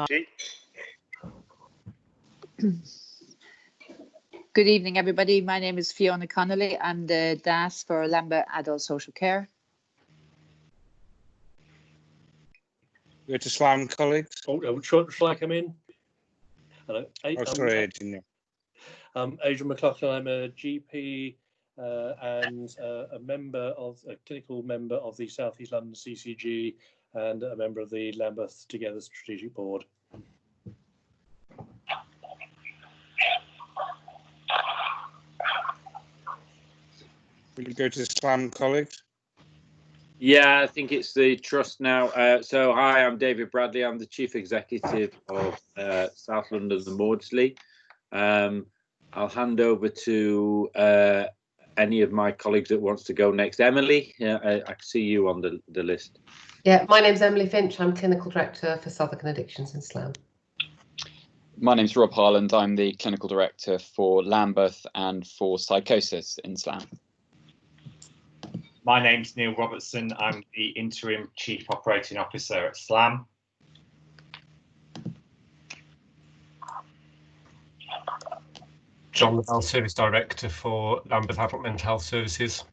Good evening, everybody. My name is Fiona Connolly. I'm the DAS for Lambeth Adult Social Care. Go to SLAM, colleagues. Oh, shall I come in? Hello. Sorry, Adrian. Adrian McLaughlin. I'm a GP and a clinical member of the South East London CCG and a member of the Lambeth Together Strategic Board. Will you go to SLAM, colleagues? Yeah, I think it's the trust now. So, hi, I'm David Bradley. I'm the Chief Executive of South London, the Maudsley. I'll hand over to any of my colleagues that wants to go next. Emily, I can see you on the list. Yeah, my name's Emily Finch. I'm Clinical Director for Southwark and Addictions in SLAM. My name's Rob Harland. I'm the Clinical Director for Lambeth and for Psychosis in SLAM. My name's Neil Robertson. I'm the Interim Chief Operating Officer at SLAM. John Lavelle, Service Director for Lambeth Adult Mental Health Services.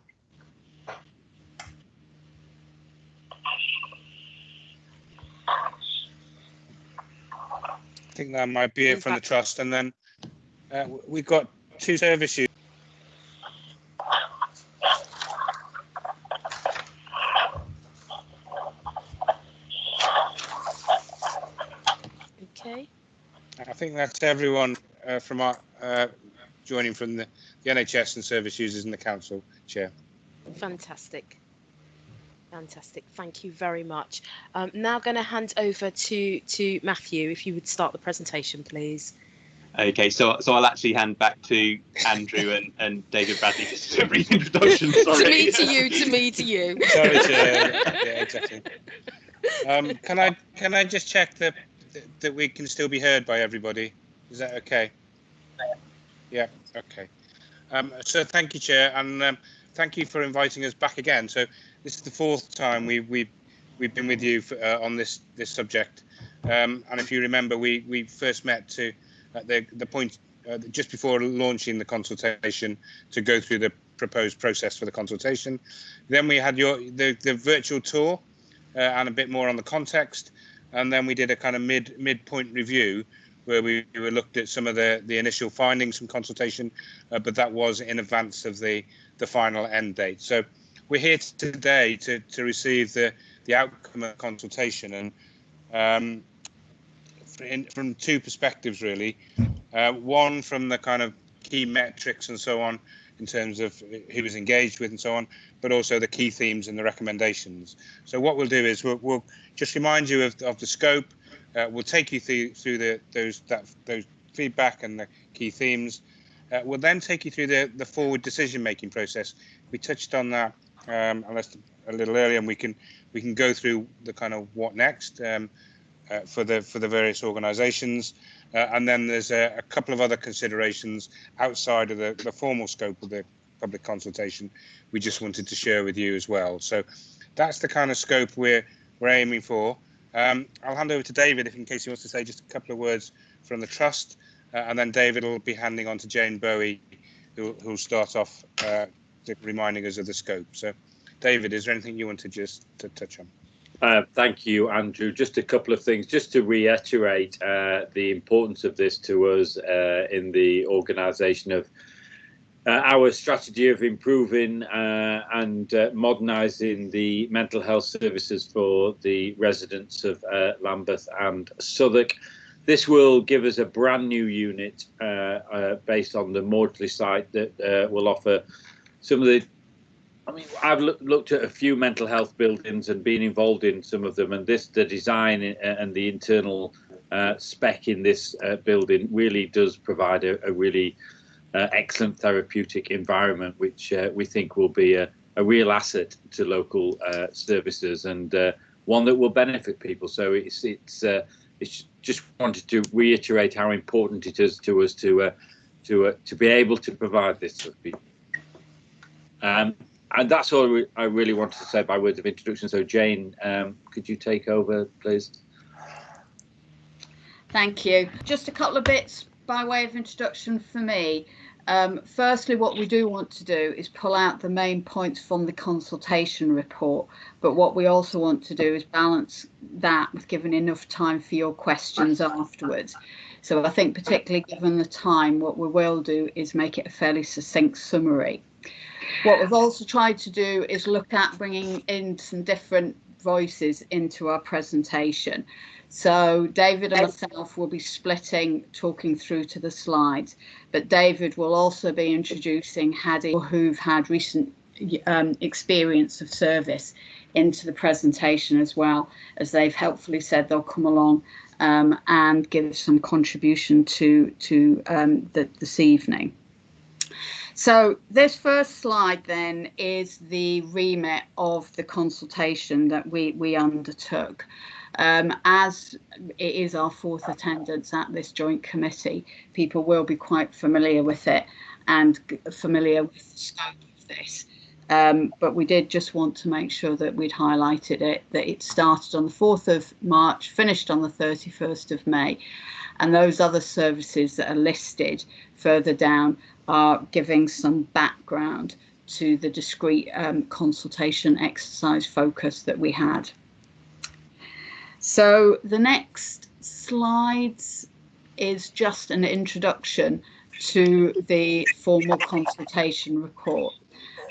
I think that might be it from the trust. And then we've got two service users. Okay. I think that's everyone from our joining from the NHS and service users and the council, Chair. Fantastic. Fantastic. Thank you very much. Now going to hand over to Matthew, if you would start the presentation, please. Okay, so I'll actually hand back to Andrew and David Bradley just to brief introduction. Sorry. To me, to you, to me, to you. Sorry, Chair. Yeah, exactly. Can I just check that we can still be heard by everybody? Is that okay? Yeah. Okay. So thank you, Chair, and thank you for inviting us back again. So this is the fourth time we've been with you on this subject, and if you remember, we first met at the point just before launching the consultation to go through the proposed process for the consultation. Then we had the virtual tour and a bit more on the context, and then we did a kind of midpoint review where we looked at some of the initial findings from consultation, but that was in advance of the final end date. So we're here today to receive the outcome of consultation, and from two perspectives really. One from the kind of key metrics and so on in terms of who was engaged with and so on, but also the key themes and the recommendations. So what we'll do is we'll just remind you of the scope. We'll take you through those feedback and the key themes. We'll then take you through the forward decision-making process. We touched on that a little earlier, and we can go through the kind of what next for the various organisations, and then there's a couple of other considerations outside of the formal scope of the public consultation. We just wanted to share with you as well. So that's the kind of scope we're aiming for. I'll hand over to David in case he wants to say just a couple of words from the trust, and then David will be handing on to Jane Bowie, who'll start off reminding us of the scope. So, David, is there anything you wanted just to touch on? Thank you, Andrew. Just a couple of things, just to reiterate the importance of this to us in the organisation of our strategy of improving and modernising the mental health services for the residents of Lambeth and Southwark. This will give us a brand new unit based on the Maudsley site that will offer some of the, I mean, I've looked at a few mental health buildings and been involved in some of them, and the design and the internal spec in this building really does provide a really excellent therapeutic environment, which we think will be a real asset to local services, and one that will benefit people. So it's just wanted to reiterate how important it is to us to be able to provide this for people. And that's all I really wanted to say by words of introduction. So Jane, could you take over, please? Thank you. Just a couple of bits by way of introduction for me. Firstly, what we do want to do is pull out the main points from the consultation report, but what we also want to do is balance that with giving enough time for your questions afterwards. So I think particularly given the time, what we will do is make it a fairly succinct summary. What we've also tried to do is look at bringing in some different voices into our presentation. So David and myself will be splitting, talking through to the slides, but David will also be introducing Hadi, who've had recent experience of service, into the presentation, as well as they've helpfully said they'll come along and give some contribution to this evening. So this first slide then is the remit of the consultation that we undertook. As it is our fourth attendance at this joint committee, people will be quite familiar with it and familiar with the scope of this. But we did just want to make sure that we'd highlighted it, that it started on the 4th of March, finished on the 31st of May, and those other services that are listed further down are giving some background to the discrete consultation exercise focus that we had. So the next slides is just an introduction to the formal consultation report.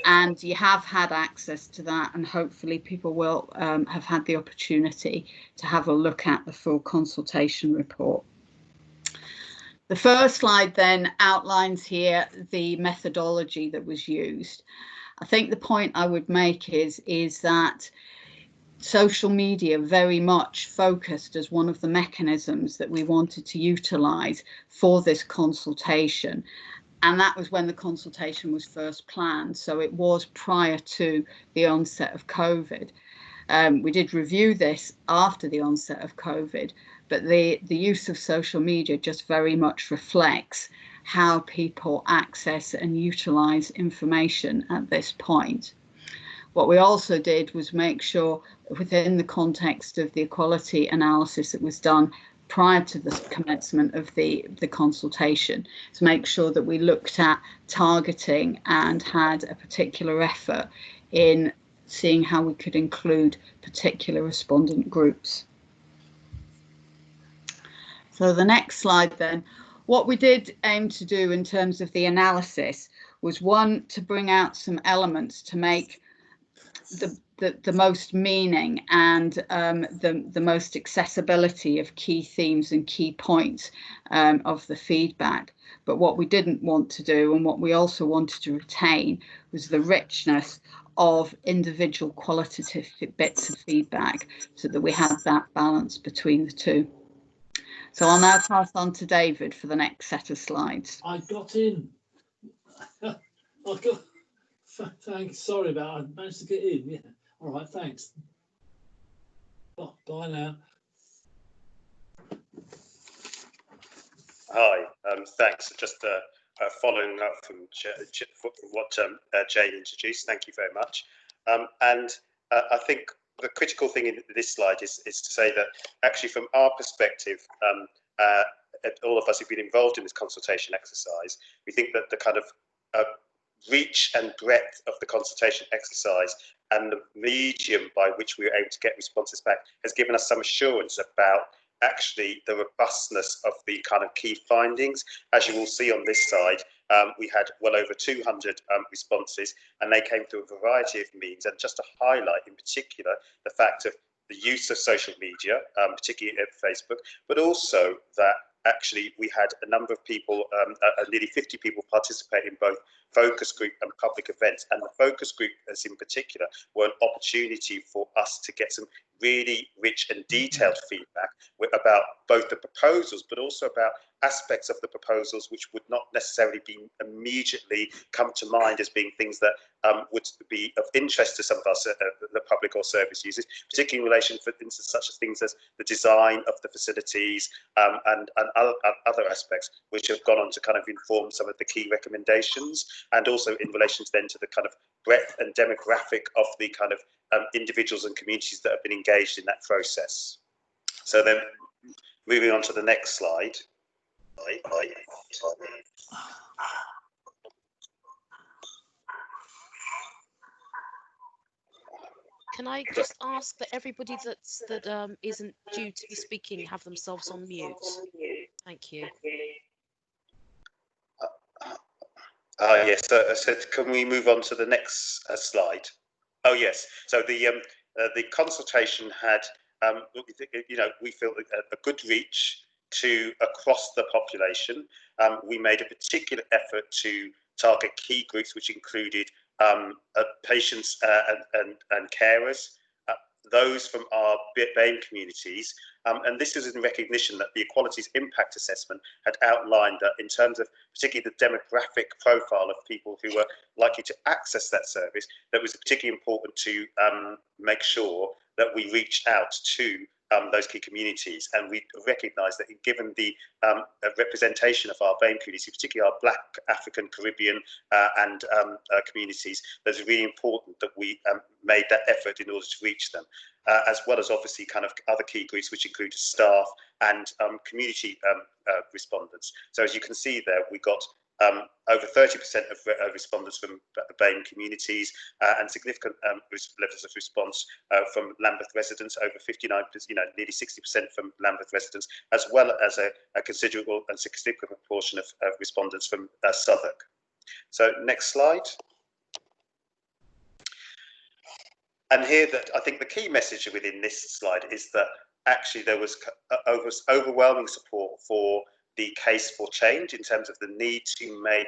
And you have had access to that, and hopefully people will have had the opportunity to have a look at the full consultation report. The first slide then outlines here the methodology that was used. I think the point I would make is that social media very much focused as one of the mechanisms that we wanted to utilise for this consultation. And that was when the consultation was first planned. So it was prior to the onset of COVID. We did review this after the onset of COVID, but the use of social media just very much reflects how people access and utilise information at this point. What we also did was make sure, within the context of the equality analysis that was done prior to the commencement of the consultation, to make sure that we looked at targeting and had a particular effort in seeing how we could include particular respondent groups. So the next slide then, what we did aim to do in terms of the analysis was, one, to bring out some elements to make the most meaning and the most accessibility of key themes and key points of the feedback. But what we didn't want to do, and what we also wanted to retain, was the richness of individual qualitative bits of feedback, so that we had that balance between the two. So I'll now pass on to David for the next set of slides. I got in. Thanks. Sorry about it. I managed to get in. Yeah. All right. Thanks. Bye now. Hi. Thanks. Just following up from what Jane introduced. Thank you very much. I think the critical thing in this slide is to say that actually, from our perspective, all of us who've been involved in this consultation exercise, we think that the kind of reach and breadth of the consultation exercise and the medium by which we were able to get responses back has given us some assurance about actually the robustness of the kind of key findings. As you will see on this side, we had well over 200 responses, and they came through a variety of means. And just to highlight in particular the fact of the use of social media, particularly at Facebook, but also that actually we had a number of people, nearly 50 people participate in both focus group and public events. And the focus group, as in particular, were an opportunity for us to get some really rich and detailed feedback about both the proposals, but also about aspects of the proposals which would not necessarily be immediately come to mind as being things that would be of interest to some of us, the public or service users, particularly in relation, for instance, such as things as the design of the facilities and other aspects, which have gone on to kind of inform some of the key recommendations, and also in relation to then to the kind of breadth and demographic of the kind of individuals and communities that have been engaged in that process. So then, moving on to the next slide. Can I just ask that everybody that isn't due to be speaking have themselves on mute? Thank you. Yes. So can we move on to the next slide? Oh yes. So the consultation had, we feel a good reach to across the population. We made a particular effort to target key groups, which included patients and carers, those from our BAME communities, and this is in recognition that the Equalities Impact Assessment had outlined that in terms of particularly the demographic profile of people who were likely to access that service, that was particularly important to make sure that we reached out to those key communities, and we recognise that given the representation of our BAME community, particularly our Black, African, Caribbean and communities, that it's really important that we made that effort in order to reach them, as well as obviously kind of other key groups, which include staff and community respondents. So as you can see there, we got over 30% of respondents from BAME communities and significant levels of response from Lambeth residents, over 59%, nearly 60% from Lambeth residents, as well as a considerable and significant proportion of respondents from Southwark. So next slide. And here, that I think the key message within this slide is that actually there was overwhelming support for the case for change in terms of the need to make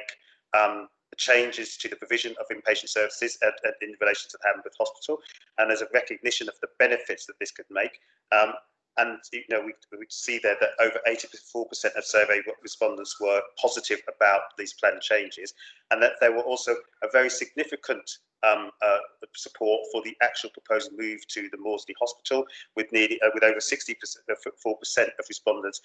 changes to the provision of inpatient services in relation to the Lambeth Hospital, and there's a recognition of the benefits that this could make. And we see there that over 84% of survey respondents were positive about these planned changes, and that there were also a very significant support for the actual proposed move to the Maudsley Hospital, with over 64% of respondents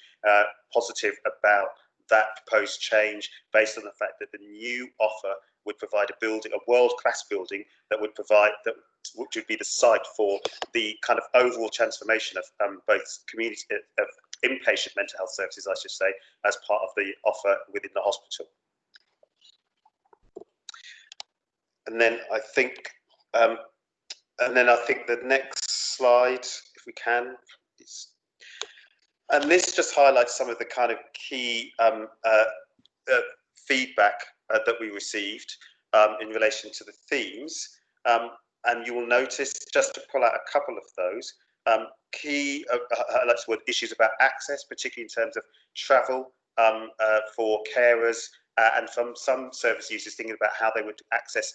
positive about that proposed change, based on the fact that the new offer would provide a building, a world-class building that would provide which would be the site for the kind of overall transformation of both community of inpatient mental health services, I should say, as part of the offer within the hospital. And then I think, the next slide, if we can, and this just highlights some of the kind of key feedback that we received in relation to the themes. And you will notice, just to pull out a couple of those, key highlights were issues about access, particularly in terms of travel for carers and from some service users thinking about how they would access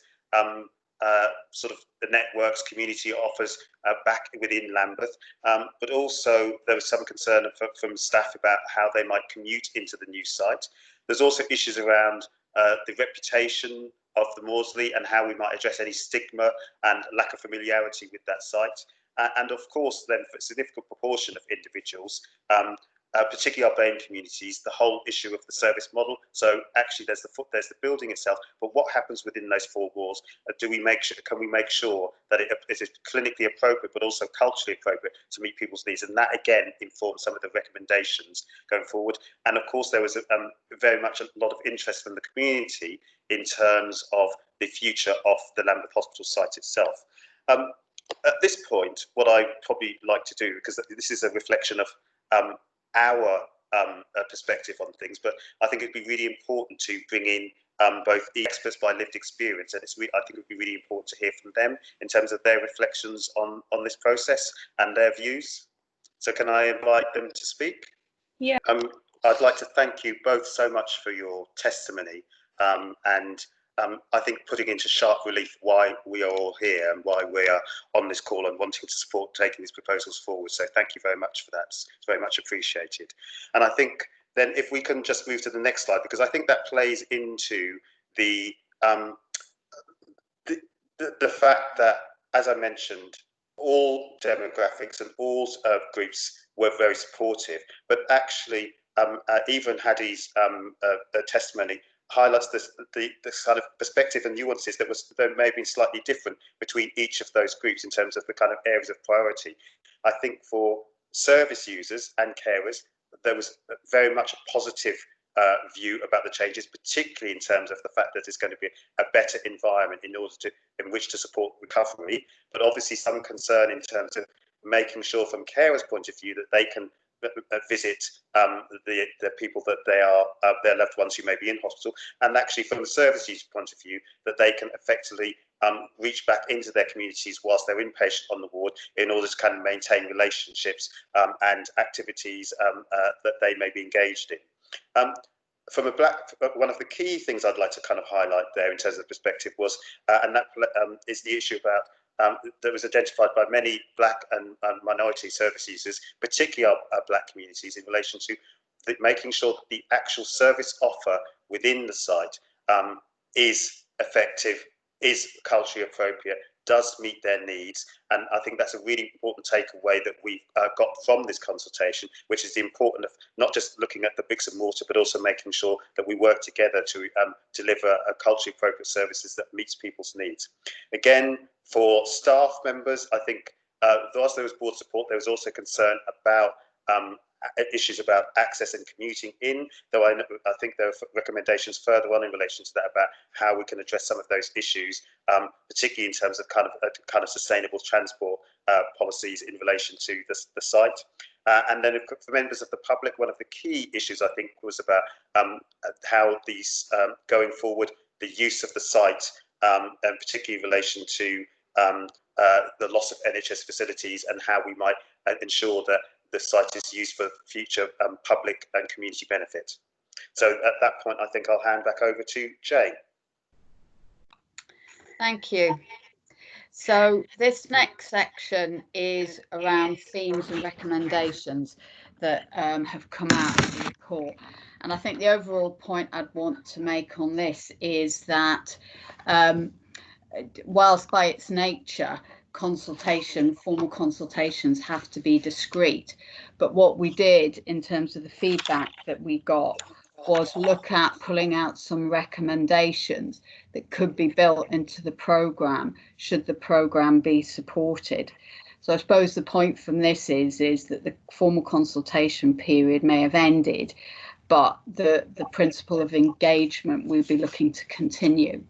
sort of the networks, community offers back within Lambeth, but also there was some concern from staff about how they might commute into the new site. There's also issues around the reputation of the Maudsley and how we might address any stigma and lack of familiarity with that site. And of course, then for a significant proportion of individuals, particularly our BAME communities, the whole issue of the service model. So actually there's the building itself, but what happens within those four walls? Can we make sure that it is clinically appropriate, but also culturally appropriate to meet people's needs? And that again informs some of the recommendations going forward. And of course, there was very much a lot of interest from the community in terms of the future of the Lambeth Hospital site itself. At this point, what I probably like to do, because this is a reflection of our perspective on things, but I think it'd be really important to bring in both experts by lived experience, and I think it'd be really important to hear from them in terms of their reflections on this process and their views. So can I invite them to speak? Yeah. I'd like to thank you both so much for your testimony, and I think putting into sharp relief why we are all here and why we are on this call and wanting to support taking these proposals forward. So thank you very much for that. It's very much appreciated. And I think then if we can just move to the next slide, because I think that plays into the fact that, as I mentioned, all demographics and all groups were very supportive, but actually even Hadi's testimony highlights the kind of perspective and nuances that may have been slightly different between each of those groups in terms of the kind of areas of priority. I think for service users and carers, there was very much a positive view about the changes, particularly in terms of the fact that it's going to be a better environment in which to support recovery, but obviously some concern in terms of making sure from carers' point of view that they can visit the people that they are their loved ones who may be in hospital, and actually from the service user point of view that they can effectively reach back into their communities whilst they're inpatient on the ward in order to kind of maintain relationships and activities that they may be engaged in. From one of the key things I'd like to kind of highlight there in terms of perspective was, and that is the issue about that was identified by many Black and minority service users, particularly our Black communities, in relation to making sure that the actual service offer within the site is effective, is culturally appropriate, does meet their needs. And I think that's a really important takeaway that we've got from this consultation, which is the importance of not just looking at the bricks and mortar, but also making sure that we work together to deliver a culturally appropriate services that meets people's needs. Again, for staff members, I think whilst there was board support, there was also concern about issues about access and commuting in, though I think there are recommendations further on in relation to that about how we can address some of those issues, particularly in terms of kind of sustainable transport policies in relation to the site. And then for members of the public, one of the key issues I think was about how these going forward, the use of the site, and particularly in relation to the loss of NHS facilities and how we might ensure that the site is used for future public and community benefit. So at that point, I think I'll hand back over to Jane. Thank you. So this next section is around themes and recommendations that have come out of the report. And I think the overall point I'd want to make on this is that whilst by its nature, formal consultations have to be discreet, but what we did in terms of the feedback that we got was look at pulling out some recommendations that could be built into the programme should the programme be supported. So I suppose the point from this is that the formal consultation period may have ended, but the principle of engagement we'll be looking to continue.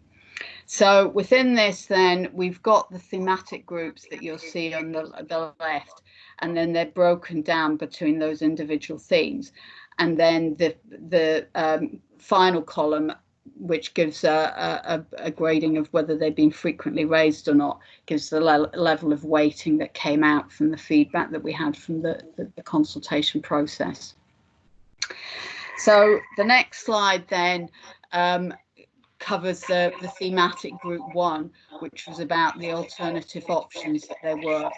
So within this, then, we've got the thematic groups that you'll see on the left, and then they're broken down between those individual themes. And then the final column, which gives a grading of whether they've been frequently raised or not, gives the level of weighting that came out from the feedback that we had from the consultation process. So the next slide then covers the thematic group 1, which was about the alternative options that there were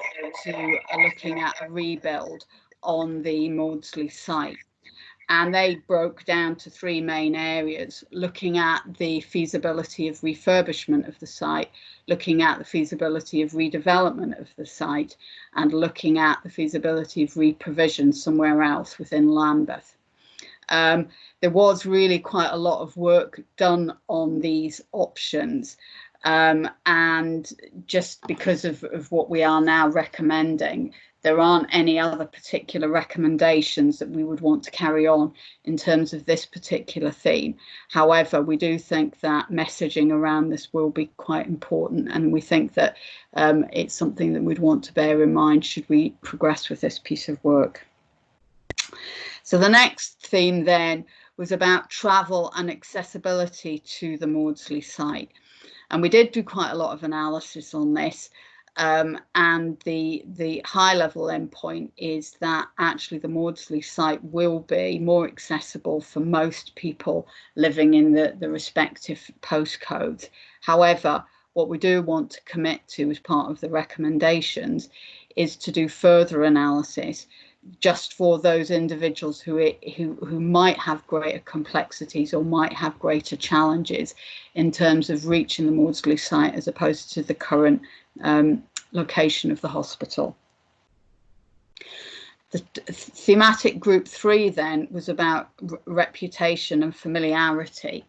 to looking at a rebuild on the Maudsley site. And they broke down to 3 main areas: looking at the feasibility of refurbishment of the site, looking at the feasibility of redevelopment of the site, and looking at the feasibility of reprovision somewhere else within Lambeth. There was really quite a lot of work done on these options, and just because of what we are now recommending, there aren't any other particular recommendations that we would want to carry on in terms of this particular theme. However, we do think that messaging around this will be quite important, and we think that it's something that we'd want to bear in mind should we progress with this piece of work. So the next theme then was about travel and accessibility to the Maudsley site. And we did do quite a lot of analysis on this. And the high level endpoint is that actually the Maudsley site will be more accessible for most people living in the respective postcodes. However, what we do want to commit to as part of the recommendations is to do further analysis just for those individuals who might have greater complexities or might have greater challenges in terms of reaching the Maudsley site as opposed to the current location of the hospital. The thematic group 3 then was about reputation and familiarity.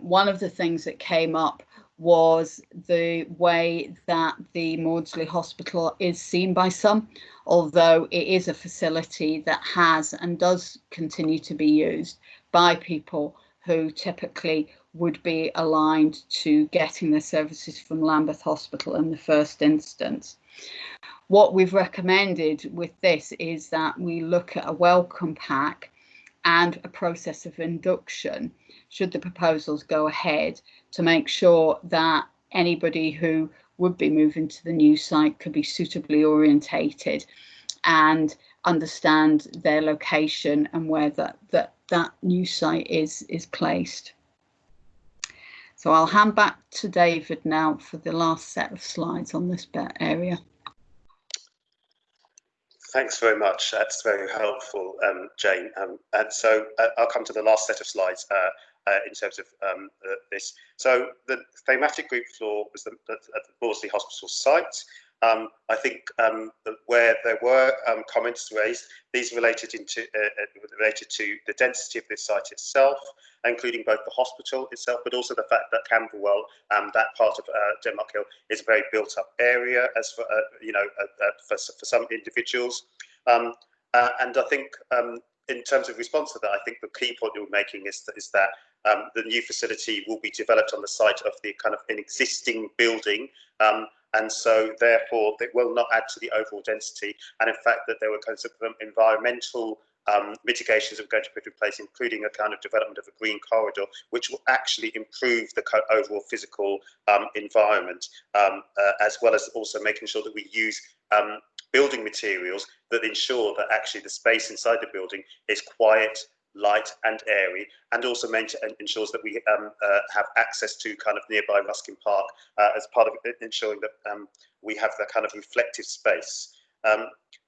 One of the things that came up was the way that the Maudsley Hospital is seen by some, although it is a facility that has and does continue to be used by people who typically would be aligned to getting their services from Lambeth Hospital in the first instance. What we've recommended with this is that we look at a welcome pack and a process of induction, should the proposals go ahead, to make sure that anybody who would be moving to the new site could be suitably orientated and understand their location and where that new site is placed. So I'll hand back to David now for the last set of slides on this area. Thanks very much. That's very helpful, Jane. And so I'll come to the last set of slides in terms of this. So the thematic group floor was at the Maudsley Hospital site. I think where there were comments raised, these related to the density of this site itself, including both the hospital itself, but also the fact that Camberwell, that part of Denmark Hill, is a very built-up area, as for for some individuals. And I think in terms of response to that, I think the key point you're making is that the new facility will be developed on the site of the kind of an existing building. And so therefore it will not add to the overall density. And in fact, that there were kinds of environmental mitigations that we're going to put in place, including a kind of development of a green corridor, which will actually improve the overall physical environment, as well as also making sure that we use building materials that ensure that actually the space inside the building is quiet, light and airy, and also ensures that we have access to kind of nearby Ruskin Park as part of ensuring that we have that kind of reflective space.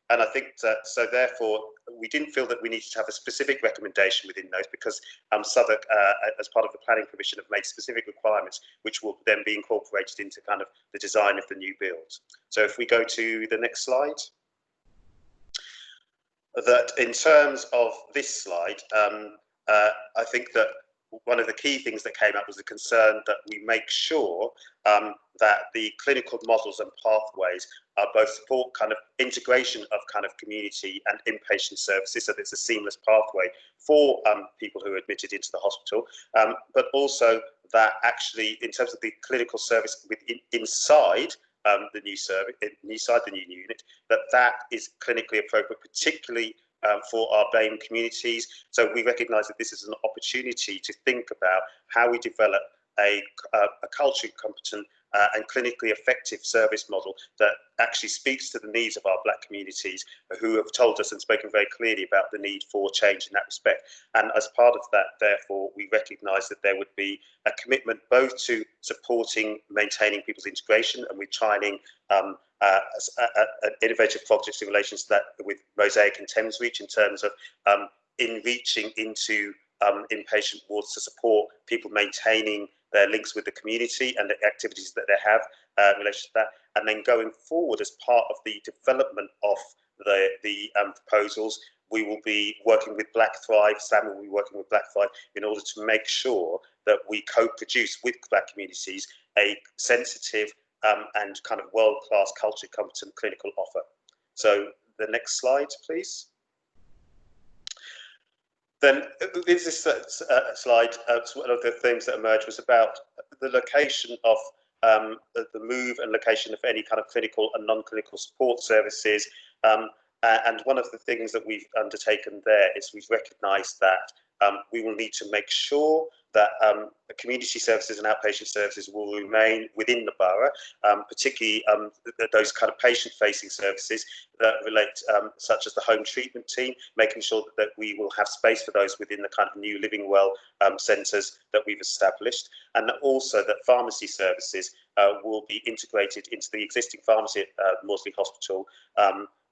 And I think that, so therefore, we didn't feel that we needed to have a specific recommendation within those, because Southwark, as part of the planning permission, have made specific requirements which will then be incorporated into kind of the design of the new build. So if we go to the next slide. That in terms of this slide, I think that one of the key things that came up was the concern that we make sure that the clinical models and pathways both support kind of integration of kind of community and inpatient services, so that it's a seamless pathway for people who are admitted into the hospital, but also that actually in terms of the clinical service inside the new service, inside the new unit, that is clinically appropriate, particularly for our BAME communities. So we recognise that this is an opportunity to think about how we develop a culturally competent and clinically effective service model that actually speaks to the needs of our Black communities, who have told us and spoken very clearly about the need for change in that respect. And as part of that, therefore, we recognise that there would be a commitment both to supporting, maintaining people's integration, and we're trialing an innovative projects in relation to that with Mosaic and Thames Reach, in terms of in reaching into inpatient wards to support people maintaining their links with the community and the activities that they have in relation to that. And then going forward, as part of the development of the proposals, we will be working with Black Thrive, Sam will be working with Black Thrive, in order to make sure that we co-produce with Black communities a sensitive and kind of world-class culturally competent clinical offer. So the next slide, please. Then this slide, one of the things that emerged was about the location of the move and location of any kind of clinical and non-clinical support services. And one of the things that we've undertaken there is we've recognised that we will need to make sure that community services and outpatient services will remain within the borough, particularly those kind of patient-facing services that relate, such as the home treatment team, making sure that we will have space for those within the kind of new Living Well centres that we've established, and also that pharmacy services will be integrated into the existing pharmacy at Maudsley Hospital.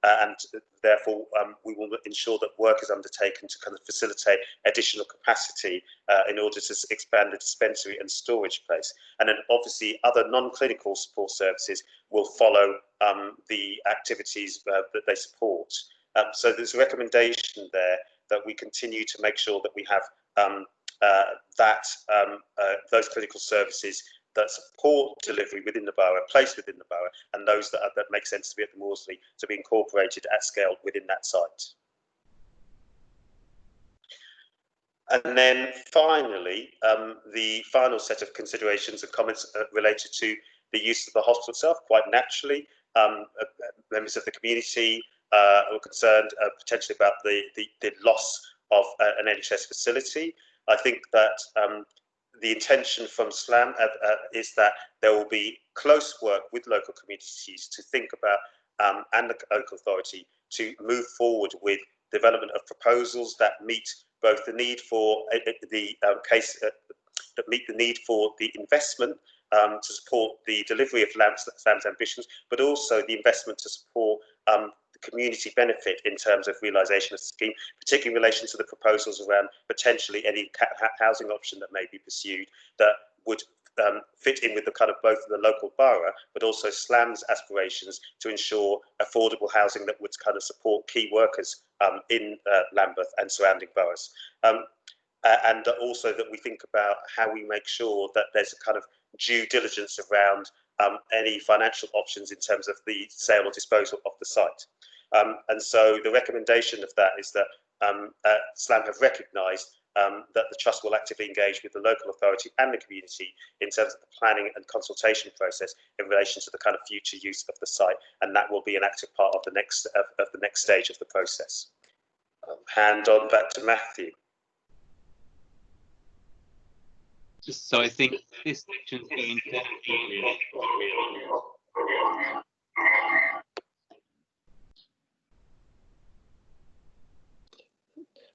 And therefore, we will ensure that work is undertaken to kind of facilitate additional capacity in order to expand the dispensary and storage place. And then obviously other non-clinical support services will follow the activities that they support. So there's a recommendation there that we continue to make sure that we have those clinical services that support delivery within the borough, placed within the borough, and those that make sense to be at the Maudsley to be incorporated at scale within that site. And then finally, the final set of considerations and comments related to the use of the hospital itself. Quite naturally, members of the community were concerned potentially about the loss of an NHS facility. I think that the intention from SLAM is that there will be close work with local communities to think about and the local authority to move forward with development of proposals that meet both the need for that meet the need for the investment to support the delivery of SLAM's ambitions, but also the investment to support the community benefit in terms of realisation of the scheme, particularly in relation to the proposals around potentially any housing option that may be pursued that would fit in with the kind of both the local borough, but also SLAM's aspirations to ensure affordable housing that would kind of support key workers in Lambeth and surrounding boroughs. And also that we think about how we make sure that there's a kind of due diligence around any financial options in terms of the sale or disposal of the site. And so the recommendation of that is that SLAM have recognised that the Trust will actively engage with the local authority and the community in terms of the planning and consultation process in relation to the kind of future use of the site, and that will be an active part of the next stage of the process. Hand on back to Matthew. So I think this section's going to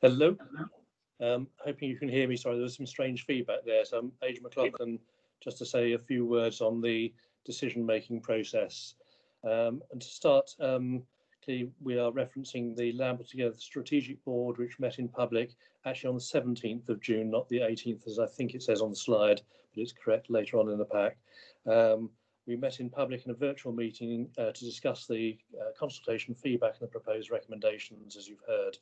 Hello. Hoping you can hear me. Sorry, there was some strange feedback there. So I'm Adrian McLaughlin, just to say a few words on the decision-making process. And to start, clearly we are referencing the Lambeth Together Strategic Board, which met in public actually on the 17th of June, not the 18th, as I think it says on the slide, but it's correct later on in the pack. We met in public in a virtual meeting to discuss the consultation feedback and the proposed recommendations, as you've heard.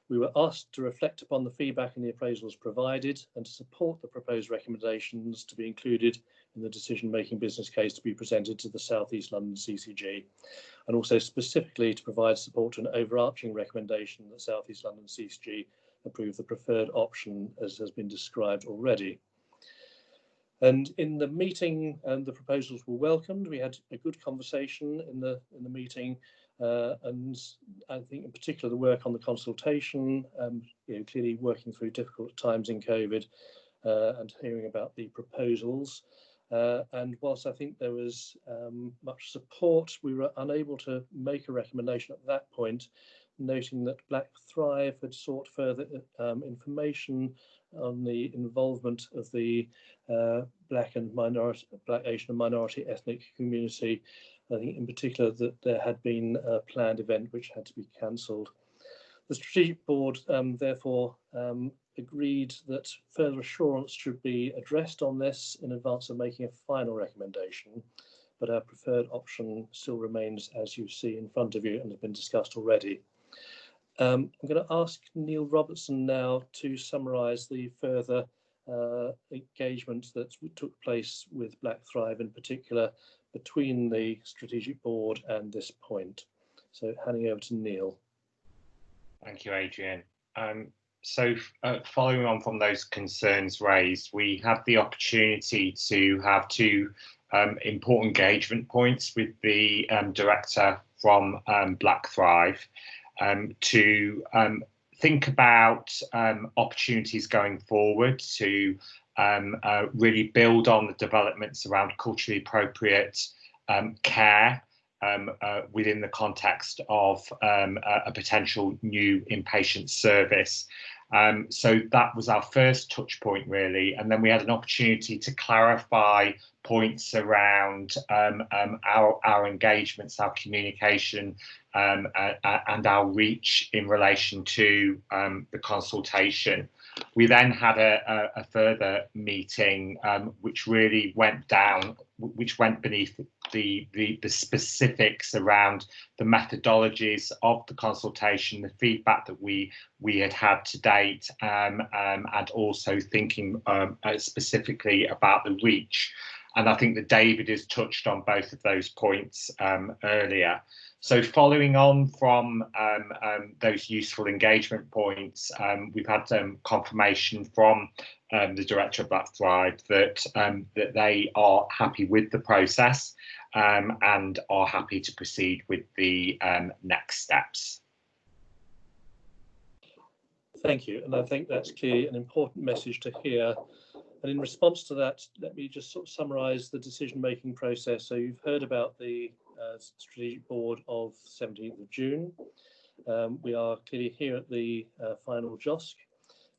We were asked to reflect upon the feedback and the appraisals provided and to support the proposed recommendations to be included in the decision-making business case to be presented to the South East London CCG, and also specifically to provide support to an overarching recommendation that South East London CCG approve the preferred option as has been described already. And in the meeting, the proposals were welcomed. We had a good conversation in the meeting. And I think in particular the work on the consultation, clearly working through difficult times in COVID and hearing about the proposals. And whilst I think there was much support, we were unable to make a recommendation at that point, noting that Black Thrive had sought further information on the involvement of the Black, Asian and minority ethnic community. I think in particular that there had been a planned event which had to be cancelled. The Strategic Board therefore agreed that further assurance should be addressed on this in advance of making a final recommendation, but our preferred option still remains as you see in front of you and has been discussed already. I'm going to ask Neil Robertson now to summarise the further engagement that took place with Black Thrive in particular between the Strategic Board and this point. So handing over to Neil. Thank you, Adrian. So following on from those concerns raised, we had the opportunity to have two important engagement points with the director from Black Thrive to think about opportunities going forward to really build on the developments around culturally appropriate care within the context of a potential new inpatient service. So that was our first touch point really, and then we had an opportunity to clarify points around our engagements, our communication, and our reach in relation to the consultation. We then had a further meeting which really went beneath the specifics around the methodologies of the consultation, the feedback that we had to date, and also thinking specifically about the reach. And I think that David has touched on both of those points earlier. So following on from those useful engagement points, we've had confirmation from the Director of Black Thrive that they are happy with the process and are happy to proceed with the next steps. Thank you, and I think that's clearly an important message to hear. And in response to that, let me just sort of summarise the decision-making process. So you've heard about the Strategic Board of 17th of June. We are clearly here at the final JHOSC.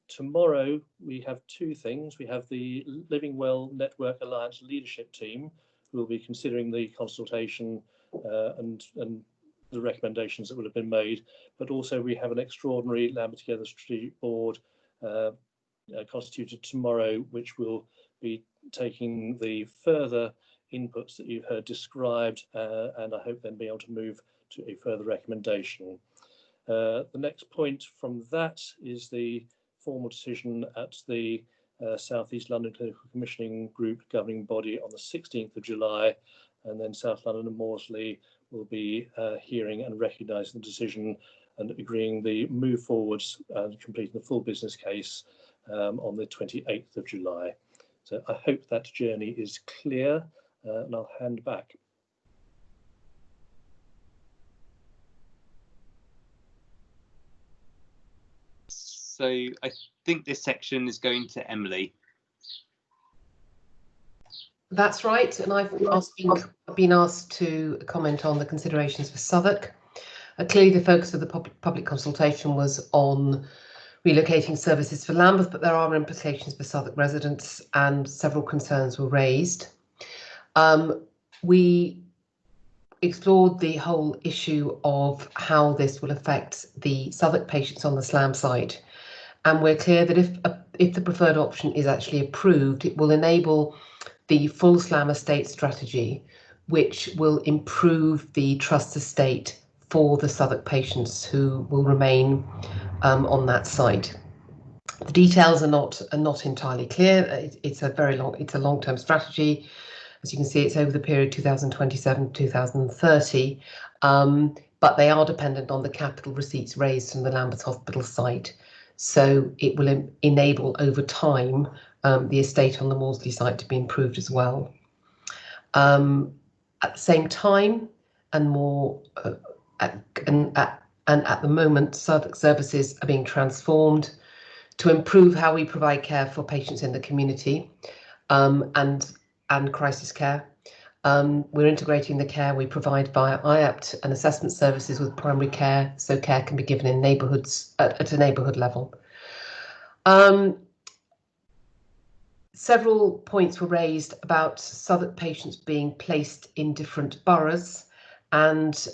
Tomorrow we have two things. We have the Living Well Network Alliance leadership team who will be considering the consultation and the recommendations that will have been made, but also we have an extraordinary Lambeth Together Strategic Board constituted tomorrow, which will be taking the further inputs that you've heard described and I hope then be able to move to a further recommendation. The next point from that is the formal decision at the South East London Clinical Commissioning Group governing body on the 16th of July, and then South London and Maudsley will be hearing and recognising the decision and agreeing the move forwards and completing the full business case on the 28th of July. So I hope that journey is clear and I'll hand back. So I think this section is going to Emily. That's right, and I've been asked to comment on the considerations for Southwark. Clearly the focus of the public consultation was on relocating services for Lambeth, but there are implications for Southwark residents and several concerns were raised. We explored the whole issue of how this will affect the Southwark patients on the SLAM site, and we're clear that if the preferred option is actually approved, it will enable the full SLAM estate strategy, which will improve the trust estate for the Southwark patients who will remain on that site. The details are not entirely clear. It's a long-term strategy. As you can see, it's over the period 2027-2030, but they are dependent on the capital receipts raised from the Lambeth Hospital site. So it will enable over time the estate on the Maudsley site to be improved as well. At the same time, and more, at the moment, Southwark services are being transformed to improve how we provide care for patients in the community and crisis care. We're integrating the care we provide via IAPT and assessment services with primary care, so care can be given in neighbourhoods at a neighbourhood level. Several points were raised about Southwark patients being placed in different boroughs, and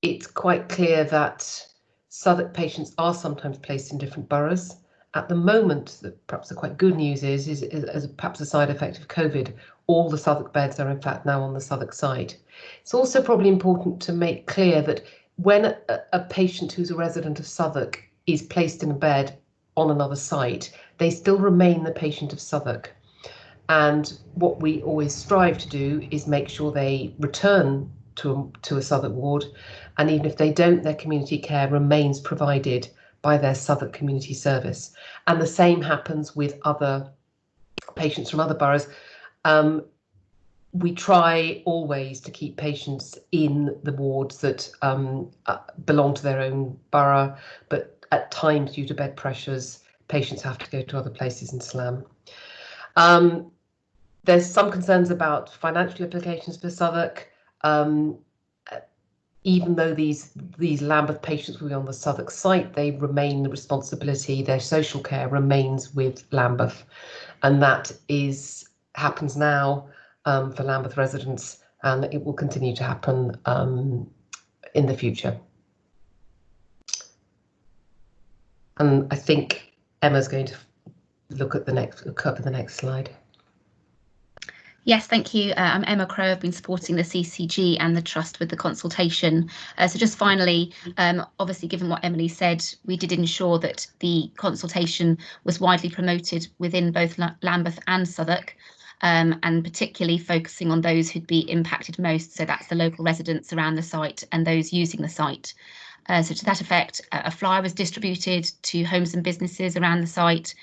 it's quite clear that Southwark patients are sometimes placed in different boroughs. At the moment, perhaps the quite good news is as perhaps a side effect of COVID, all the Southwark beds are in fact now on the Southwark site. It's also probably important to make clear that when a patient who's a resident of Southwark is placed in a bed on another site, they still remain the patient of Southwark. And what we always strive to do is make sure they return to a Southwark ward, and even if they don't, their community care remains provided by their Southwark Community Service. And the same happens with other patients from other boroughs. We try always to keep patients in the wards that belong to their own borough, but at times, due to bed pressures, patients have to go to other places in SLAM. There's some concerns about financial implications for Southwark. Even though these Lambeth patients will be on the Southwark site, they remain the responsibility, their social care remains with Lambeth. And that is happens now for Lambeth residents, and it will continue to happen in the future. And I think Emma's going to cover the next slide. Yes, thank you. I'm Emma Crow. I've been supporting the CCG and the Trust with the consultation. So just finally, obviously, given what Emily said, we did ensure that the consultation was widely promoted within both Lambeth and Southwark, and particularly focusing on those who'd be impacted most. So that's the local residents around the site and those using the site. So to that effect, a flyer was distributed to homes and businesses around the site.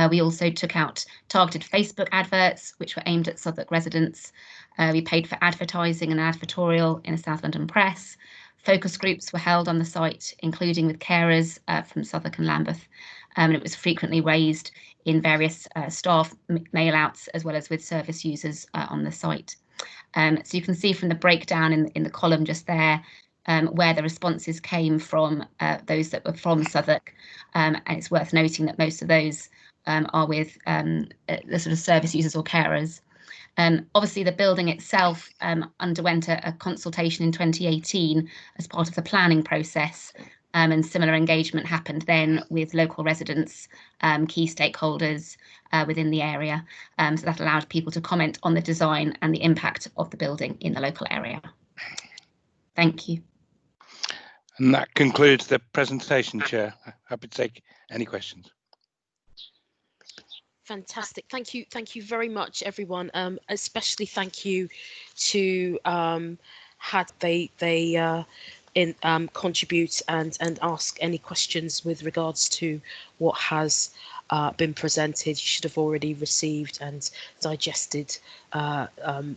We also took out targeted Facebook adverts, which were aimed at Southwark residents. We paid for advertising and advertorial in the South London Press. Focus groups were held on the site, including with carers from Southwark and Lambeth. And it was frequently raised in various staff mail-outs, as well as with service users on the site. So you can see from the breakdown in the column just there, where the responses came from those that were from Southwark. And it's worth noting that most of those are with the sort of service users or carers. Obviously, the building itself underwent a consultation in 2018 as part of the planning process, and similar engagement happened then with local residents, key stakeholders within the area. So that allowed people to comment on the design and the impact of the building in the local area. Thank you. And that concludes the presentation, Chair. Happy to take any questions. Fantastic. Thank you very much, everyone. Especially thank you to had they contribute and ask any questions with regards to what has been presented. You should have already received and digested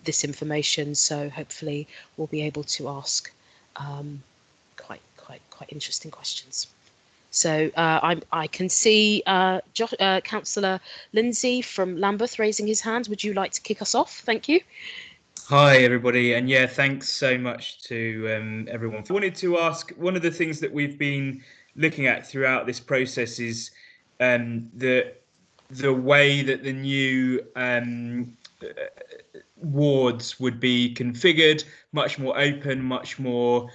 this information, so hopefully we'll be able to ask quite interesting questions. So I can see Councillor Lindsay from Lambeth raising his hand. Would you like to kick us off? Thank you. Hi everybody, and yeah, thanks so much to everyone. I wanted to ask, one of the things that we've been looking at throughout this process is the way that the new wards would be configured, much more open, much more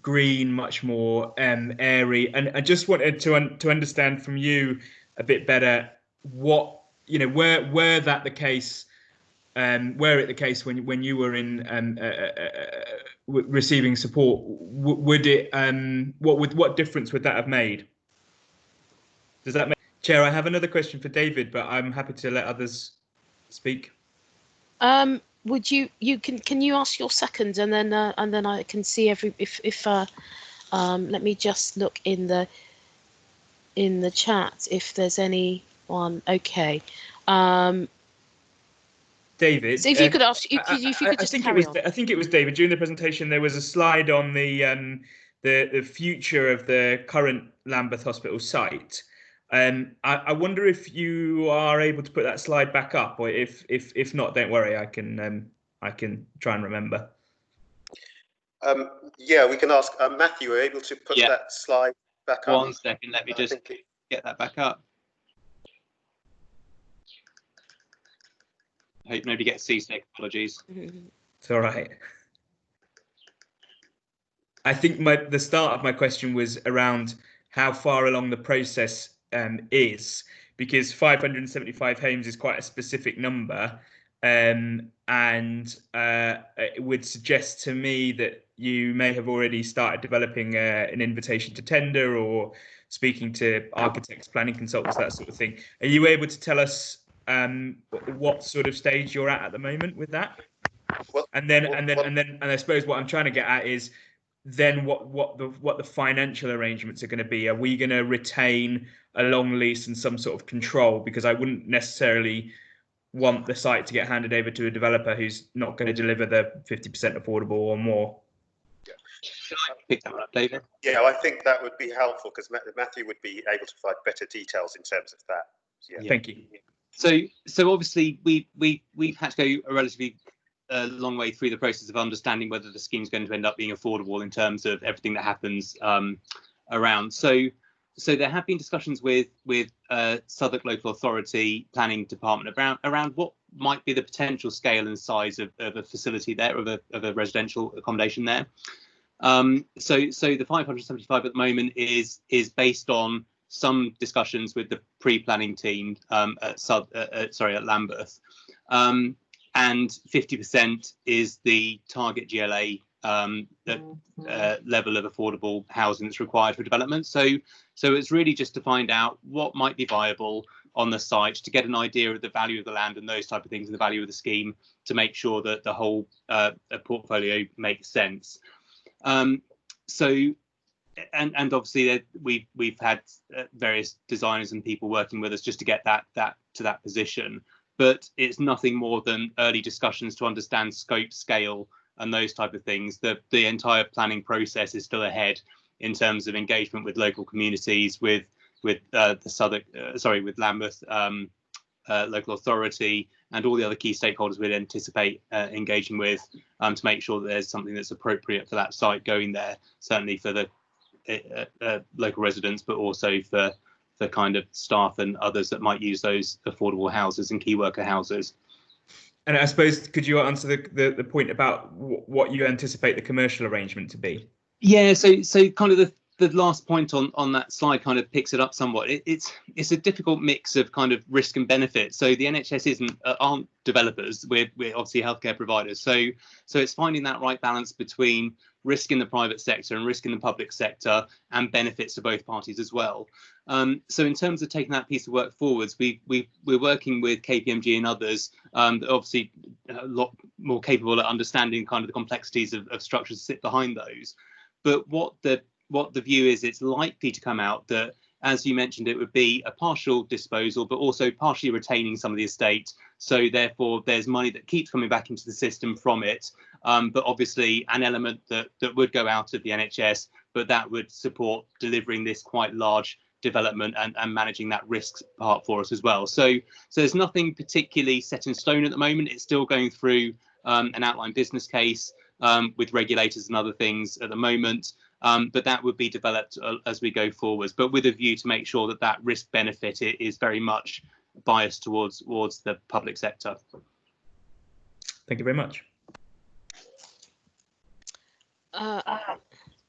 green, much more airy, and I just wanted to understand from you a bit better what, you know, were that the case, were it the case when you were in receiving support, would it what difference would that have made? Does that make Chair? I have another question for David, but I'm happy to let others speak. Would can you ask your second, and then I can see if let me just look in the chat if there's anyone. Okay. David, so if you could ask, if you could just carry on. I think it was David. During the presentation, there was a slide on the future of the current Lambeth Hospital site. I wonder if you are able to put that slide back up, or if not, don't worry, I can try and remember. Yeah, we can ask Matthew. Are you able to put that slide back up? 1 second, let me just get that back up. I hope nobody gets seasick. Apologies. It's all right. I think the start of my question was around how far along the process is, because 575 homes is quite a specific number, and it would suggest to me that you may have already started developing an invitation to tender or speaking to architects, planning consultants, that sort of thing. Are you able to tell us what sort of stage you're at the moment with that? Well, and I suppose what I'm trying to get at is then what the financial arrangements are going to be. Are we going to retain a long lease and some sort of control? Because I wouldn't necessarily want the site to get handed over to a developer who's not going to deliver the 50% affordable or more. Should I pick that up, David? Yeah, I think that would be helpful, because Matthew would be able to provide better details in terms of that. Yeah. Thank you. So obviously we've had to go a relatively long way through the process of understanding whether the scheme is going to end up being affordable in terms of everything that happens around. So there have been discussions with Southwark Local Authority Planning Department around might be the potential scale and size of a facility there, of a residential accommodation there. So the 575 at the moment is based on some discussions with the pre-planning team at Lambeth, and 50% is the target GLA level of affordable housing that's required for development. So it's really just to find out what might be viable on the site, to get an idea of the value of the land and those type of things, and the value of the scheme, to make sure that the whole portfolio makes sense. And obviously we've had various designers and people working with us just to get that to that position, but it's nothing more than early discussions to understand scope, scale, and those type of things. The entire planning process is still ahead in terms of engagement with local communities, with the Southwark, with Lambeth local authority, and all the other key stakeholders we'd anticipate engaging with, to make sure that there's something that's appropriate for that site going there, certainly for the local residents, but also for kind of staff and others that might use those affordable houses and key worker houses. And I suppose, could you answer the point about what you anticipate the commercial arrangement to be? Yeah, so kind of the last point on that slide kind of picks it up somewhat. It's a difficult mix of kind of risk and benefit. So the NHS aren't developers. We're obviously healthcare providers. So it's finding that right balance between risk in the private sector and risk in the public sector, and benefits to both parties as well. So in terms of taking that piece of work forwards, we're working with KPMG and others, obviously a lot more capable at understanding kind of the complexities of structures that sit behind those. But what the view is, it's likely to come out that, as you mentioned, it would be a partial disposal, but also partially retaining some of the estate. So therefore, there's money that keeps coming back into the system from it. But obviously, an element that would go out of the NHS, but that would support delivering this quite large development and managing that risk part for us as well. So there's nothing particularly set in stone at the moment. It's still going through an outline business case with regulators and other things at the moment. But that would be developed as we go forwards, but with a view to make sure that risk benefit is very much biased towards the public sector. Thank you very much.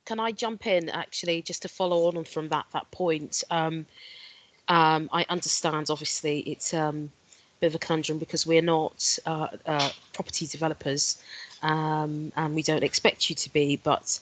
Can I jump in, actually, just to follow on from that point? I understand, obviously, it's a bit of a conundrum because we're not property developers, and we don't expect you to be, but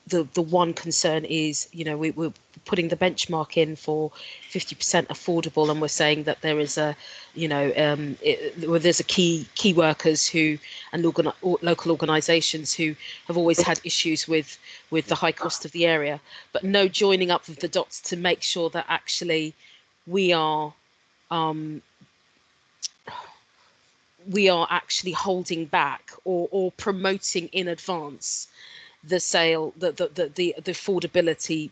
the one concern is, we're putting the benchmark in for 50% affordable, and we're saying that there is a, there's a key workers who and local organisations who have always had issues with the high cost of the area, but no joining up of the dots to make sure that actually we are actually holding back or promoting in advance the sale, the affordability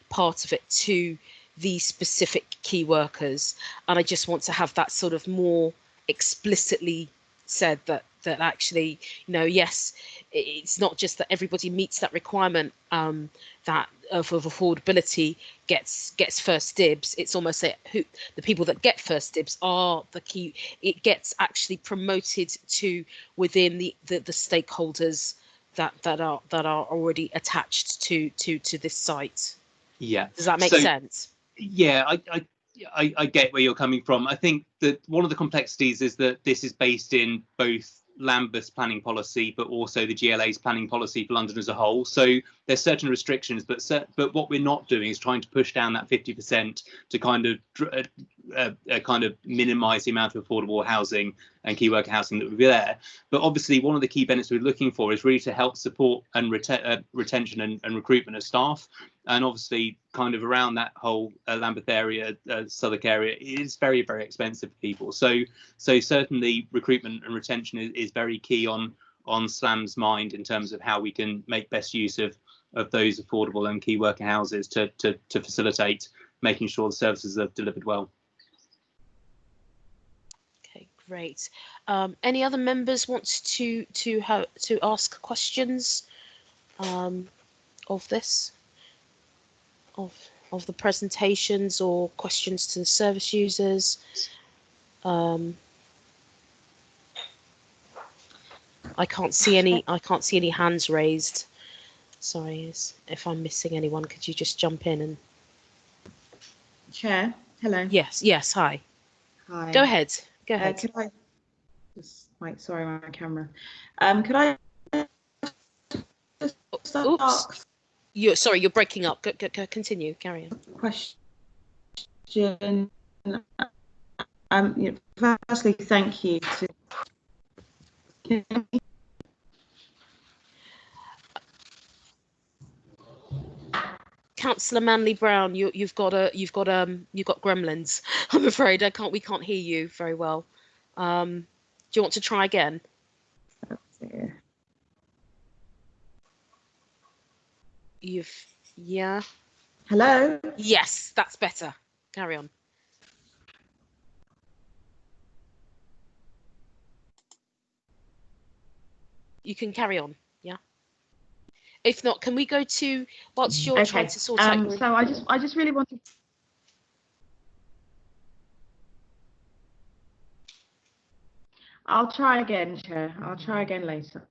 part of it to these specific key workers. And I just want to have that sort of more explicitly said that actually, yes, it's not just that everybody meets that requirement that of affordability gets first dibs. It's almost that the people that get first dibs are the key. It gets actually promoted to within the stakeholders that are already attached to this site. Yeah. Does that make sense? Yeah, I get where you're coming from. I think that one of the complexities is that this is based in both Lambeth's planning policy, but also the GLA's planning policy for London as a whole. So there's certain restrictions, but what we're not doing is trying to push down that 50% to kind of minimise the amount of affordable housing and key worker housing that would be there. But obviously, one of the key benefits we're looking for is really to help support and retention and recruitment of staff. And obviously, kind of around that whole Lambeth area, Southwark area, it is very, very expensive for people. So certainly recruitment and retention is very key on SLAM's mind in terms of how we can make best use of those affordable and key worker houses to facilitate making sure the services are delivered well. Okay, great. Any other members want to ask questions of this? Of the presentations, or questions to the service users? I can't see any hands raised. Sorry, if I'm missing anyone, could you just jump in and? Chair, hello. Yes, hi. Hi. Go ahead. Could I just sorry, my camera. Could I start? Oops. You're breaking up. Go, continue. Carry on. Question. Firstly, thank you to. Councillor Manley Brown, you've got gremlins. I'm afraid we can't hear you very well. Do you want to try again? Yeah. Hello. Yes, that's better. Carry on. You can carry on. Yeah. If not, can we go to whilst you're trying to sort out? So I just really wanted. I'll try again, Chair. I'll try again later.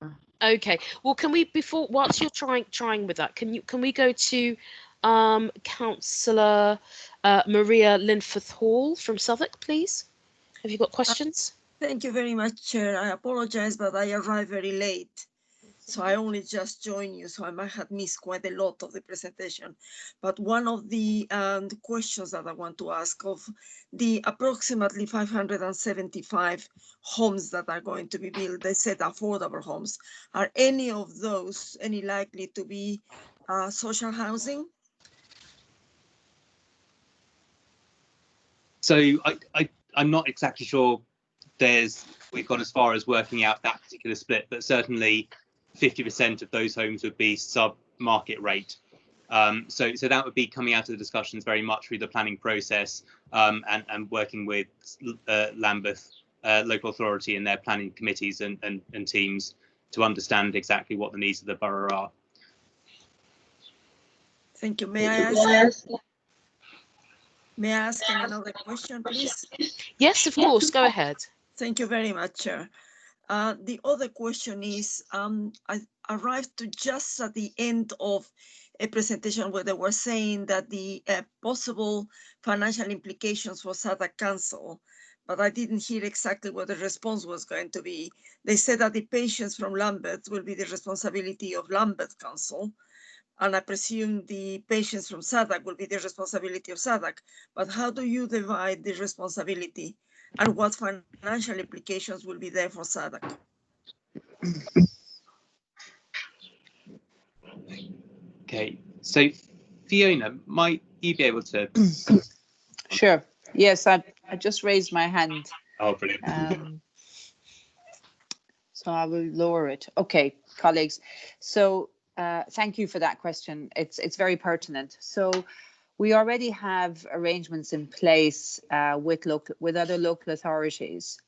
Okay. Well, can we whilst you're trying with that, can we go to Councillor Maria Linforth Hall from Southwark, please? Have you got questions? Thank you very much, Chair. I apologize, but I arrived very late. So I only just joined you, so I might have missed quite a lot of the presentation. But one of the questions that I want to ask of the approximately 575 homes that are going to be built, they said affordable homes, are any of those likely to be social housing? So I'm not exactly sure we've gone as far as working out that particular split, but certainly 50% of those homes would be sub-market rate. So that would be coming out of the discussions very much through the planning process and working with Lambeth local authority and their planning committees and teams to understand exactly what the needs of the borough are. Thank you. May I ask another question, please? Yes, of course. Go ahead. Thank you very much, Chair. The other question is, I arrived to just at the end of a presentation where they were saying that the possible financial implications for Southwark Council, but I didn't hear exactly what the response was going to be. They said that the patients from Lambeth will be the responsibility of Lambeth Council, and I presume the patients from Southwark will be the responsibility of Southwark. But how do you divide the responsibility? And what financial implications will be there for Southwark? Okay, so Fiona, might you be able to? Sure. Yes, I just raised my hand. Oh, brilliant. So I will lower it. Okay, colleagues. So thank you for that question. It's very pertinent. So we already have arrangements in place with other local authorities.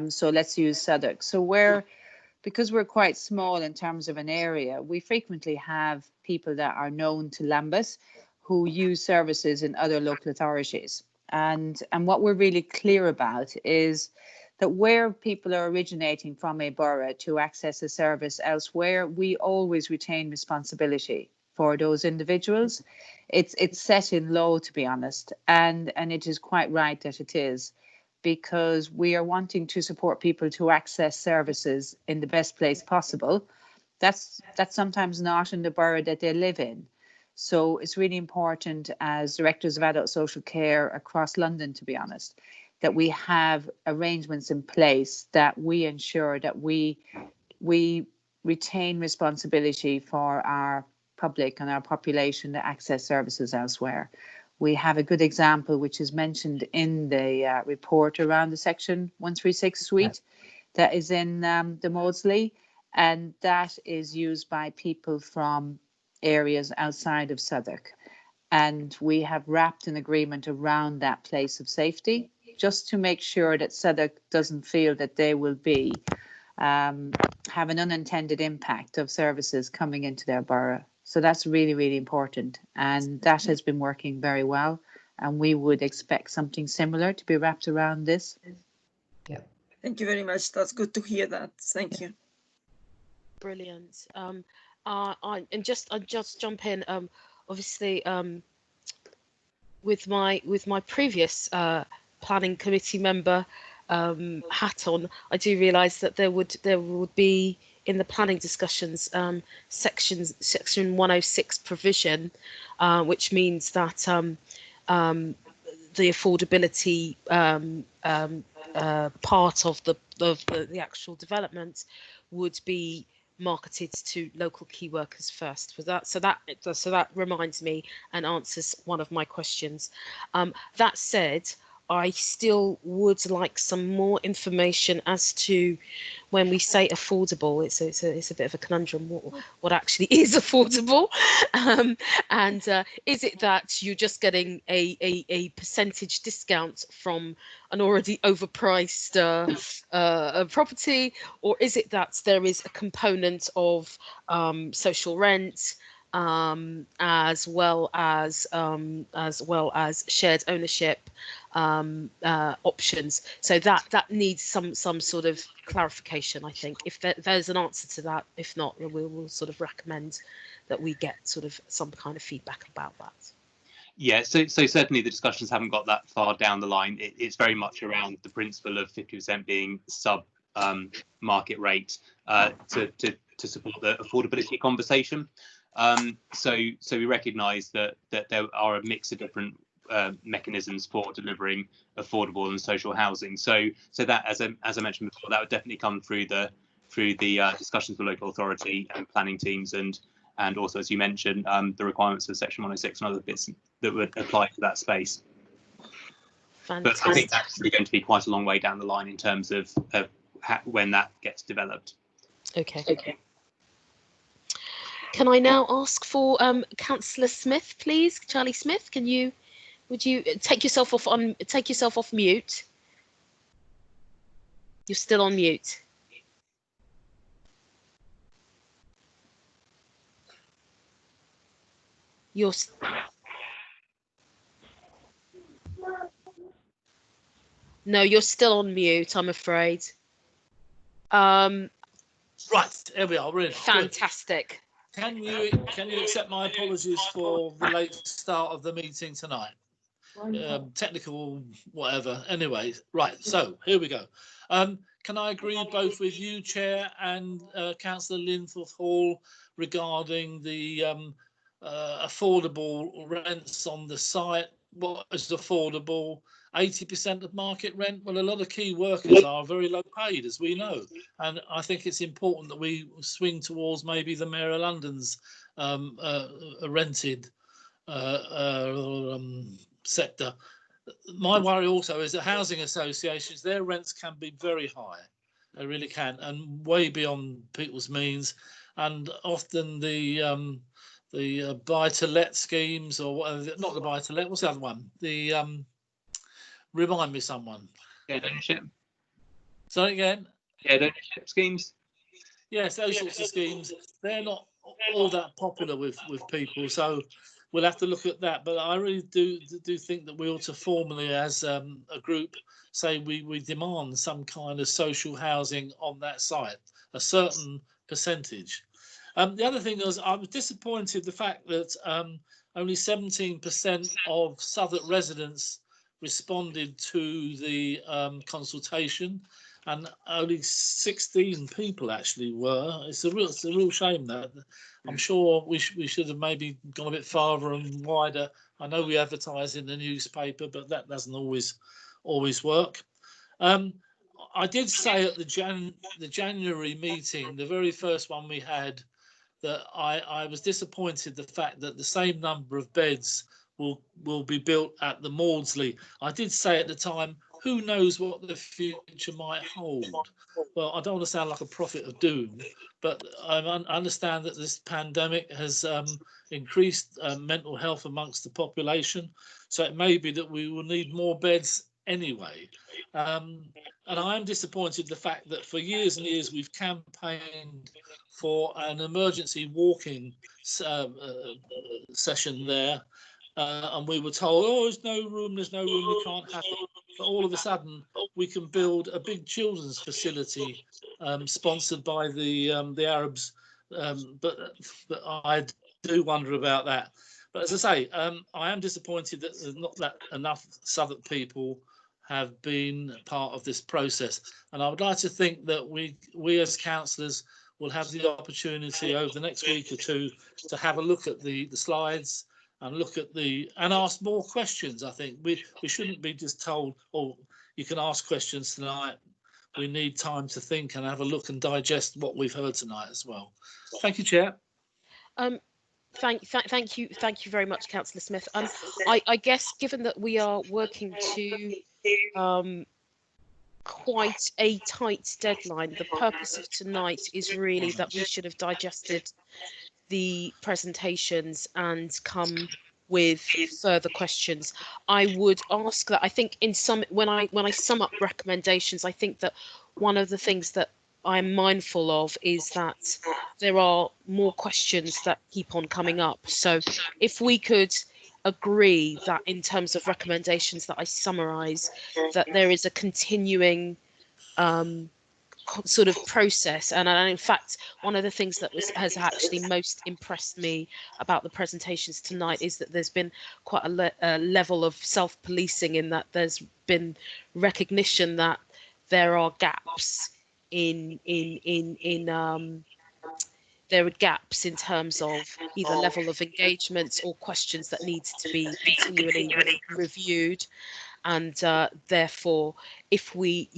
So let's use Southwark. So because we're quite small in terms of an area, we frequently have people that are known to Lambeth who use services in other local authorities. And what we're really clear about is that where people are originating from a borough to access a service elsewhere, we always retain responsibility for those individuals. It's set in law, to be honest, and it is quite right that it is, because we are wanting to support people to access services in the best place possible. That's sometimes not in the borough that they live in. So it's really important as directors of adult social care across London, to be honest, that we have arrangements in place that we ensure that we retain responsibility for our public and our population to access services elsewhere. We have a good example which is mentioned in the report around the Section 136 suite that is in the Maudsley, and that is used by people from areas outside of Southwark. And we have wrapped an agreement around that place of safety just to make sure that Southwark doesn't feel that they will be have an unintended impact of services coming into their borough. So that's really, really important. And that has been working very well. And we would expect something similar to be wrapped around this. Yeah. Thank you very much. That's good to hear that. Thank you. Brilliant. I'll just jump in. Obviously, with my previous planning committee member hat on, I do realise that there would be in the planning discussions section 106 provision, which means that the affordability part of the actual development would be marketed to local key workers first. So that reminds me and answers one of my questions. That said, I still would like some more information as to when we say affordable. It's a bit of a conundrum. What actually is affordable, and is it that you're just getting a percentage discount from an already overpriced property, or is it that there is a component of social rent, as well as shared ownership options? So that needs some sort of clarification, I think. If there's an answer to that, if not, we will sort of recommend that we get sort of some kind of feedback about that. Yeah, so certainly the discussions haven't got that far down the line. It's very much around the principle of 50% being sub market rate to support the affordability conversation. So we recognise that there are a mix of different mechanisms for delivering affordable and social housing. So that, as I mentioned before, that would definitely come through the discussions with local authority and planning teams, and also, as you mentioned, the requirements of Section 106 and other bits that would apply to that space. Fantastic. But I think that's going to be quite a long way down the line in terms of when that gets developed. Okay. Can I now ask for Councillor Smith, please? Charlie Smith, would you take yourself off mute? You're still on mute. No, you're still on mute, I'm afraid. Right, here we are. We're in. Fantastic. Good. Can you accept my apologies for the late start of the meeting tonight? Technical whatever. Anyway, right. So here we go. Can I agree both with you, Chair, and Councillor Linforth Hall regarding the affordable rents on the site? What is affordable? 80% of market rent? Well, a lot of key workers are very low paid, as we know, and I think it's important that we swing towards maybe the Mayor of London's rented sector. My worry also is that housing associations, their rents can be very high. They really can, and way beyond people's means, and often the buy-to-let schemes, or whatever, not the buy-to-let, what's the other one? The remind me, someone. Shared ownership. Sorry again. Shared ownership schemes. Yes, those sorts of schemes. They're not all that popular with people, so we'll have to look at that. But I really do think that we ought to formally, as a group, say we demand some kind of social housing on that site, a certain percentage. The other thing was, I was disappointed the fact that only 17% of Southwark residents responded to the consultation, and only 16 people actually were. It's a real shame that. I'm sure we should have maybe gone a bit farther and wider. I know we advertise in the newspaper, but that doesn't always work. I did say at the January meeting, the very first one we had, that I was disappointed the fact that the same number of beds will be built at the Maudsley. I did say at the time, who knows what the future might hold? Well, I don't want to sound like a prophet of doom, but I understand that this pandemic has increased mental health amongst the population, so it may be that we will need more beds anyway. And I am disappointed the fact that for years and years we've campaigned for an emergency walk-in session there, and we were told, oh, there's no room, we can't have it. But all of a sudden, we can build a big children's facility sponsored by the Arabs, but I do wonder about that. But as I say, I am disappointed that there's not that enough Southwark people have been part of this process, and I would like to think that we as councillors will have the opportunity over the next week or two to have a look at the slides and look at and ask more questions. I think we shouldn't be just told, oh, you can ask questions tonight. We need time to think and have a look and digest what we've heard tonight as well. Thank you, Chair. Thank you very much, Councillor Smith. I guess given that we are working to quite a tight deadline, the purpose of tonight is really that we should have digested the presentations and come with further questions. I would ask that, I think when I sum up recommendations, I think that one of the things that I'm mindful of is that there are more questions that keep on coming up. So if we could agree that in terms of recommendations that I summarise, that there is a continuing sort of process, and in fact one of the things that has actually most impressed me about the presentations tonight is that there's been quite a level of self-policing, in that there's been recognition that there are gaps there are gaps in terms of either level of engagement or questions that need to be continually reviewed. And therefore, if we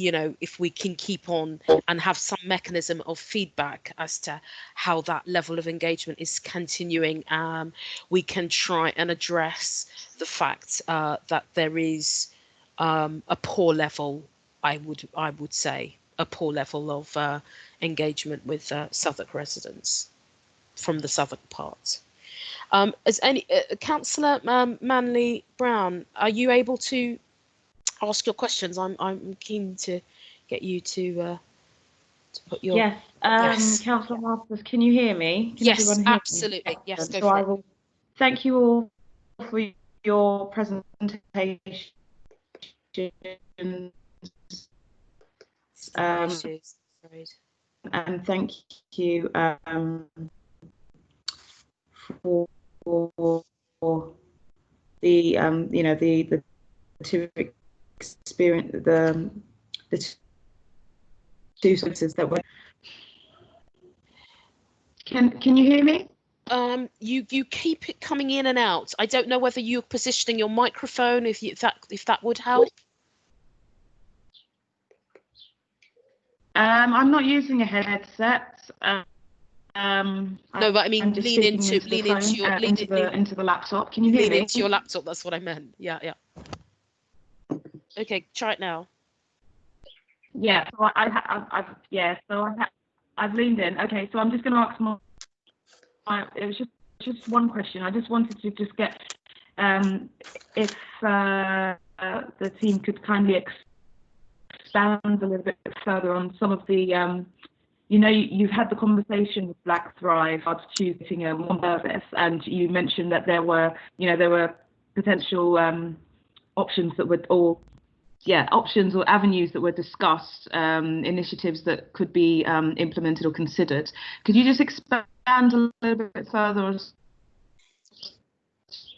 can keep on and have some mechanism of feedback as to how that level of engagement is continuing, we can try and address the fact that there is a poor level, I would say, a poor level of engagement with Southwark residents from the Southwark part. As any Councillor Manley Brown, are you able to ask your questions? I'm keen to get you to put your yes. Councillor Masters, can you hear me? Can yes, everyone hear absolutely. me? Yes, go so for I it. will thank you all for your presentation. And thank you for the the two experience the two sources that were. Can you hear me? You keep it coming in and out. I don't know whether you're positioning your microphone, if that would help. I'm not using a headset. No, but I mean, lean into the laptop. Can you hear me? Lean into your laptop. That's what I meant. Yeah. Okay, try it now. Yeah. So I've leaned in. Okay, so I'm just going to ask more. It was just one question. I just wanted to just get if the team could kindly expand a little bit further on some of the you've had the conversation with Black Thrive about choosing a more service, and you mentioned that there were potential options that would options or avenues that were discussed, initiatives that could be implemented or considered. Could you just expand a little bit further as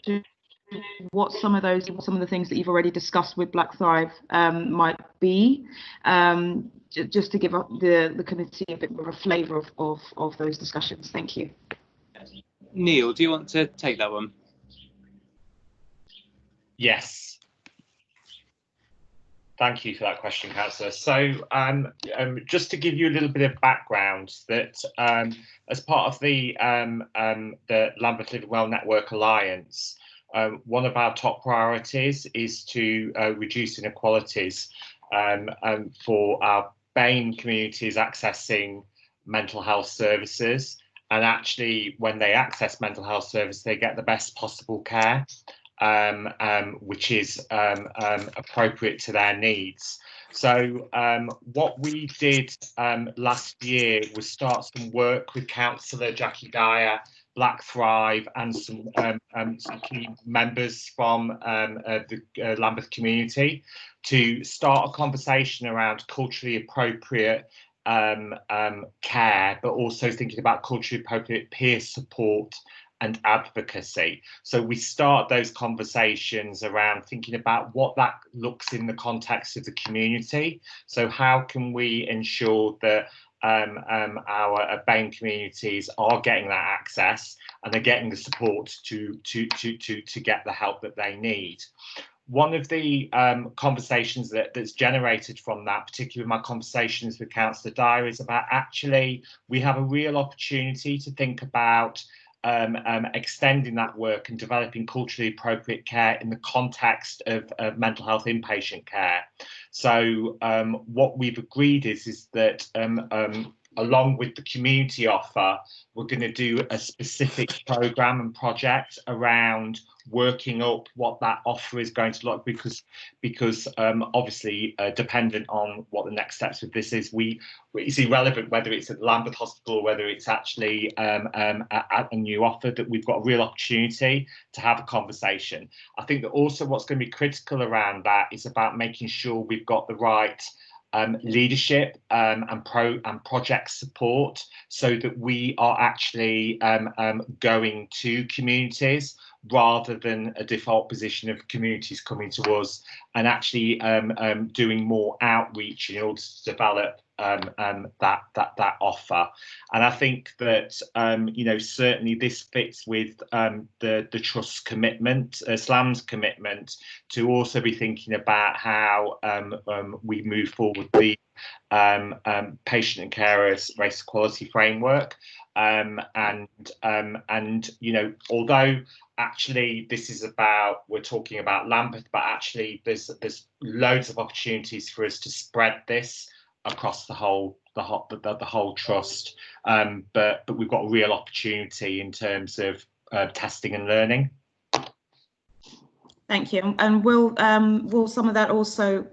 to what some of the things that you've already discussed with Black Thrive might be, just to give the committee a bit more of a flavour of those discussions? Thank you. Neil, do you want to take that one? Yes. Thank you for that question, Councillor. So just to give you a little bit of background, that as part of the Lambeth Living Well Network Alliance, one of our top priorities is to reduce inequalities for our BAME communities accessing mental health services. And actually, when they access mental health service, they get the best possible care, which is appropriate to their needs. So what we did last year was start some work with Councillor Jackie Dyer Black Thrive and some key members from the Lambeth community to start a conversation around culturally appropriate care, but also thinking about culturally appropriate peer support and advocacy. So we start those conversations around thinking about what that looks in the context of the community. So how can we ensure that our BAME communities are getting that access and they're getting the support to get the help that they need. One of the conversations that's generated from that, particularly my conversations with Councillor Dyer, is about actually we have a real opportunity to think about extending that work and developing culturally appropriate care in the context of mental health inpatient care. So what we've agreed is that along with the community offer, we're going to do a specific programme and project around working up what that offer is going to look, because obviously dependent on what the next steps of this is, it's irrelevant whether it's at Lambeth Hospital or whether it's actually a new offer, that we've got a real opportunity to have a conversation. I think that also what's going to be critical around that is about making sure we've got the right leadership and project support, so that we are actually going to communities rather than a default position of communities coming to us, and actually doing more outreach in order to develop that offer. And I think that certainly this fits with the Trust's commitment, SLAM's commitment, to also be thinking about how we move forward the patient and carers race equality framework. Although actually this is about, we're talking about Lambeth, but actually there's loads of opportunities for us to spread this across the whole trust, but we've got a real opportunity in terms of testing and learning. Thank you. And will some of that also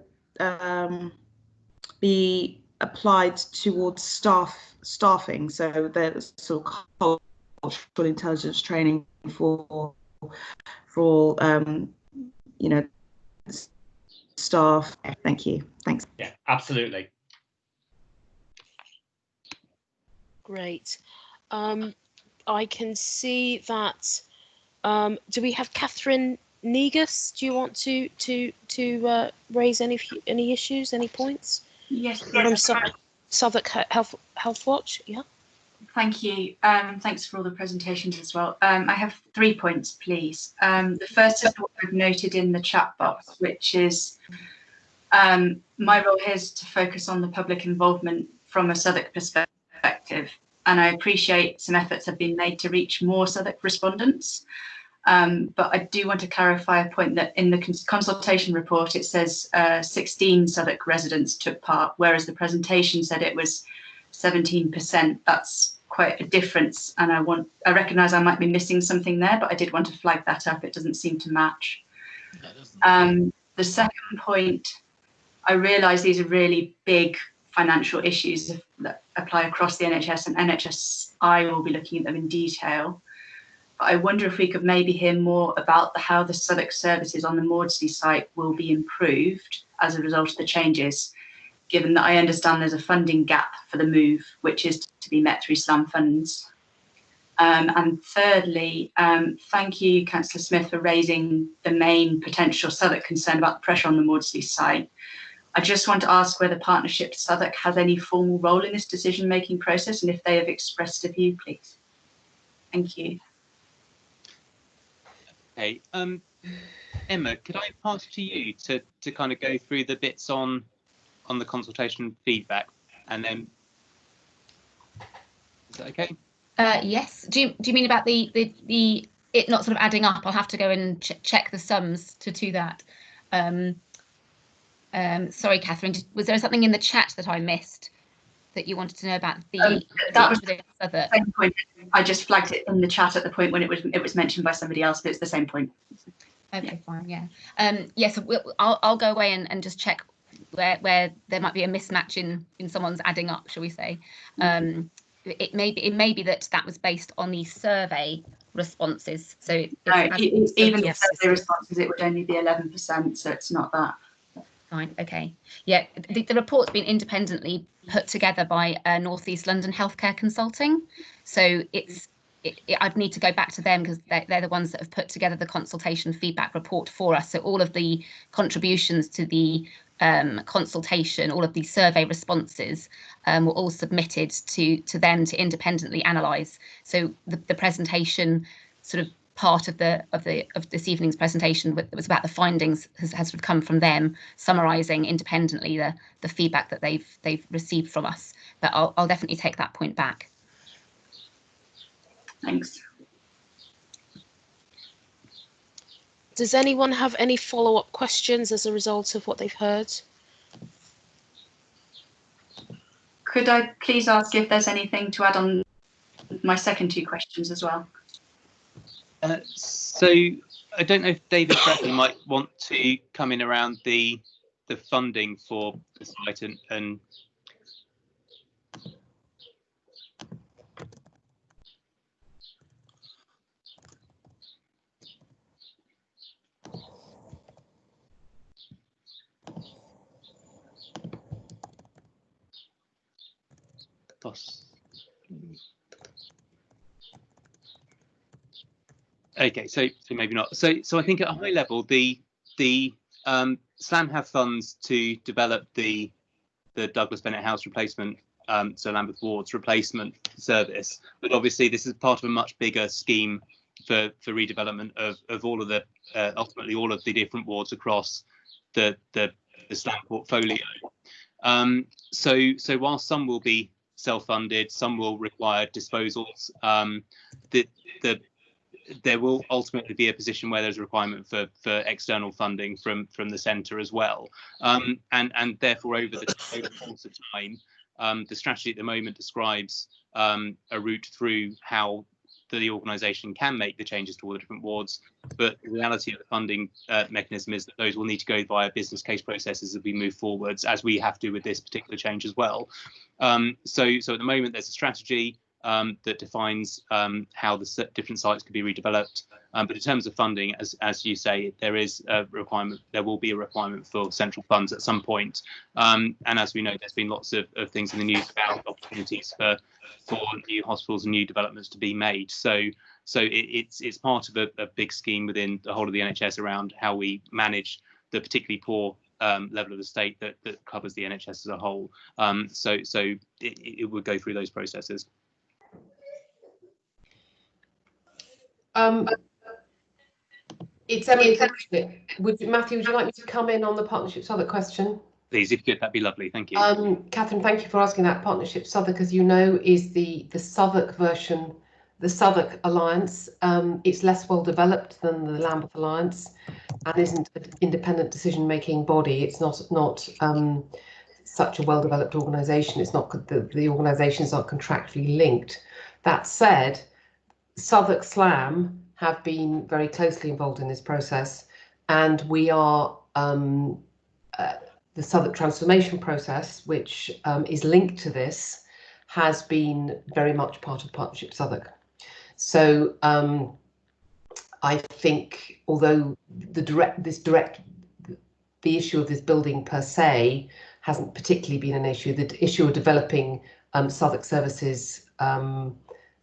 be applied towards staffing? So there's sort of cultural intelligence training for staff. Thank you. Thanks. Yeah, absolutely. Great. I can see that. Do we have Catherine Negus? Do you want to raise any issues, any points? Yes. From Southwark Health Watch. Yeah. Thank you. Thanks for all the presentations as well. I have 3 points, please. The first is what I've noted in the chat box, which is my role here is to focus on the public involvement from a Southwark perspective. And I appreciate some efforts have been made to reach more Southwark respondents. But I do want to clarify a point that in the consultation report, it says 16 Southwark residents took part, whereas the presentation said it was 17%. That's quite a difference. And I recognise I might be missing something there, but I did want to flag that up. It doesn't seem to match. The second point, I realise these are really big financial issues that apply across the NHS, and NHSI will be looking at them in detail. But I wonder if we could maybe hear more about how the Southwark services on the Maudsley site will be improved as a result of the changes, given that I understand there's a funding gap for the move, which is to be met through SLAM funds. And thirdly, thank you, Councillor Smith, for raising the main potential Southwark concern about the pressure on the Maudsley site. I just want to ask whether Partnership Southwark has any formal role in this decision-making process, and if they have expressed a view, please. Thank you. Okay, Emma, could I pass to you to kind of go through the bits on the consultation feedback, and then is that okay? Yes. Do you mean about the it not sort of adding up? I'll have to go and check the sums to do that. Sorry, Catherine, was there something in the chat that I missed that you wanted to know about the that was the same point. I just flagged it in the chat at the point when it was mentioned by somebody else, but it's the same point. Okay, yeah. Fine, yeah. Yes, I'll go away and just check where there might be a mismatch in someone's adding up, shall we say. it may be that was based on the survey responses. So even the survey responses, it would only be 11%, so it's not that. Fine. Okay. Yeah, the report's been independently put together by North East London Healthcare Consulting. So I'd need to go back to them because they're the ones that have put together the consultation feedback report for us. So all of the contributions to the consultation, all of the survey responses were all submitted to them to independently analyse. So the presentation, sort of part of this evening's presentation that was about the findings has come from them, summarising independently the feedback that they've received from us. But I'll definitely take that point back. Thanks. Does anyone have any follow-up questions as a result of what they've heard? Could I please ask if there's anything to add on my second two questions as well? So I don't know if David Bradley might want to come in around the funding for the site and Okay, so maybe not. So I think at a high level, the SLAM have funds to develop the Douglas Bennett House replacement, so Lambeth Ward's replacement service. But obviously, this is part of a much bigger scheme for redevelopment of all of the ultimately all of the different wards across the SLAM portfolio. So while some will be self-funded, some will require disposals. There will ultimately be a position where there's a requirement for external funding from the centre as well, and therefore over the course of time, the strategy at the moment describes a route through how the organisation can make the changes to all the different wards, but the reality of the funding mechanism is that those will need to go via business case processes as we move forwards, as we have to with this particular change as well. So at the moment there's a strategy that defines how the different sites could be redeveloped. But in terms of funding, as you say, there is a requirement. There will be a requirement for central funds at some point. And as we know, there's been lots of things in the news about opportunities for new hospitals and new developments to be made. So it's part of a big scheme within the whole of the NHS around how we manage the particularly poor level of the state that covers the NHS as a whole. So it would go through those processes. It's Emily. Matthew, would you like me to come in on the Partnership Southwark question? Please, if you could, that'd be lovely. Thank you. Catherine, thank you for asking that. Partnership Southwark, as you know, is the Southwark version, the Southwark Alliance. It's less well developed than the Lambeth Alliance and isn't an independent decision-making body. It's not such a well-developed organisation. It's not the organisations are contractually linked. That said, Southwark SLAM have been very closely involved in this process, and we are the Southwark transformation process, which is linked to this, has been very much part of Partnership Southwark. So I think, although the issue of this building per se hasn't particularly been an issue, the issue of developing Southwark services,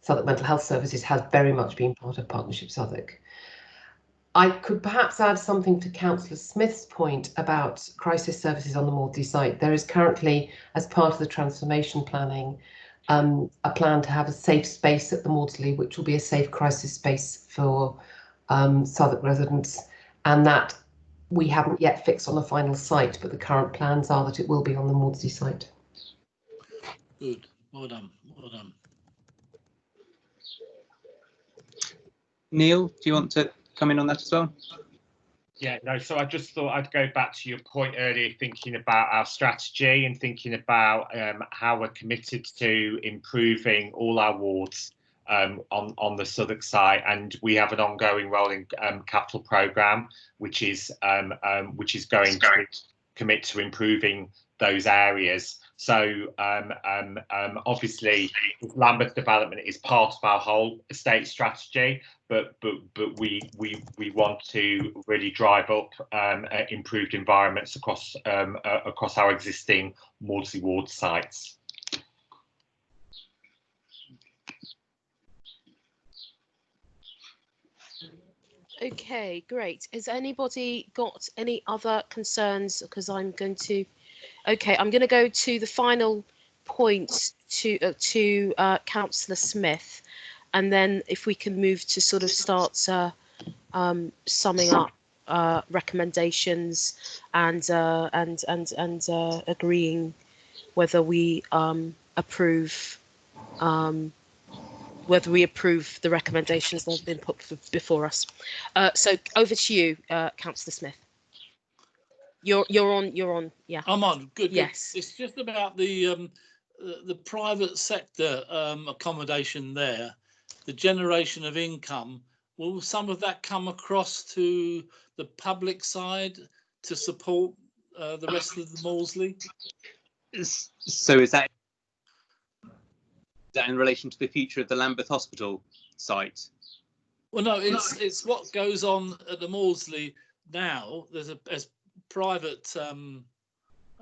Southwark Mental Health Services, has very much been part of Partnership Southwark. I could perhaps add something to Councillor Smith's point about crisis services on the Maudsley site. There is currently, as part of the transformation planning, a plan to have a safe space at the Maudsley, which will be a safe crisis space for Southwark residents, and that we haven't yet fixed on the final site, but the current plans are that it will be on the Maudsley site. Good, well done, well done. Neil, do you want to come in on that as well? Yeah, no, so I just thought I'd go back to your point earlier, thinking about our strategy and thinking about how we're committed to improving all our wards on the Southwark site, and we have an ongoing rolling capital programme which is going to commit to improving those areas. So obviously, Lambeth development is part of our whole estate strategy, but we want to really drive up improved environments across our existing Maudsley Ward sites. Okay, great. Has anybody got any other concerns? Because I'm going to. Okay, I'm going to go to the final point to Councillor Smith, and then if we can move to sort of start summing up recommendations and agreeing whether we approve the recommendations that have been put before us. So over to you, Councillor Smith. You're on. Yeah. I'm on. Good. Yes. It's just about the private sector accommodation there, the generation of income. Will some of that come across to the public side to support the rest of the Maudsley? So is that in relation to the future of the Lambeth Hospital site? Well, no, it's what goes on at the Maudsley now. There's private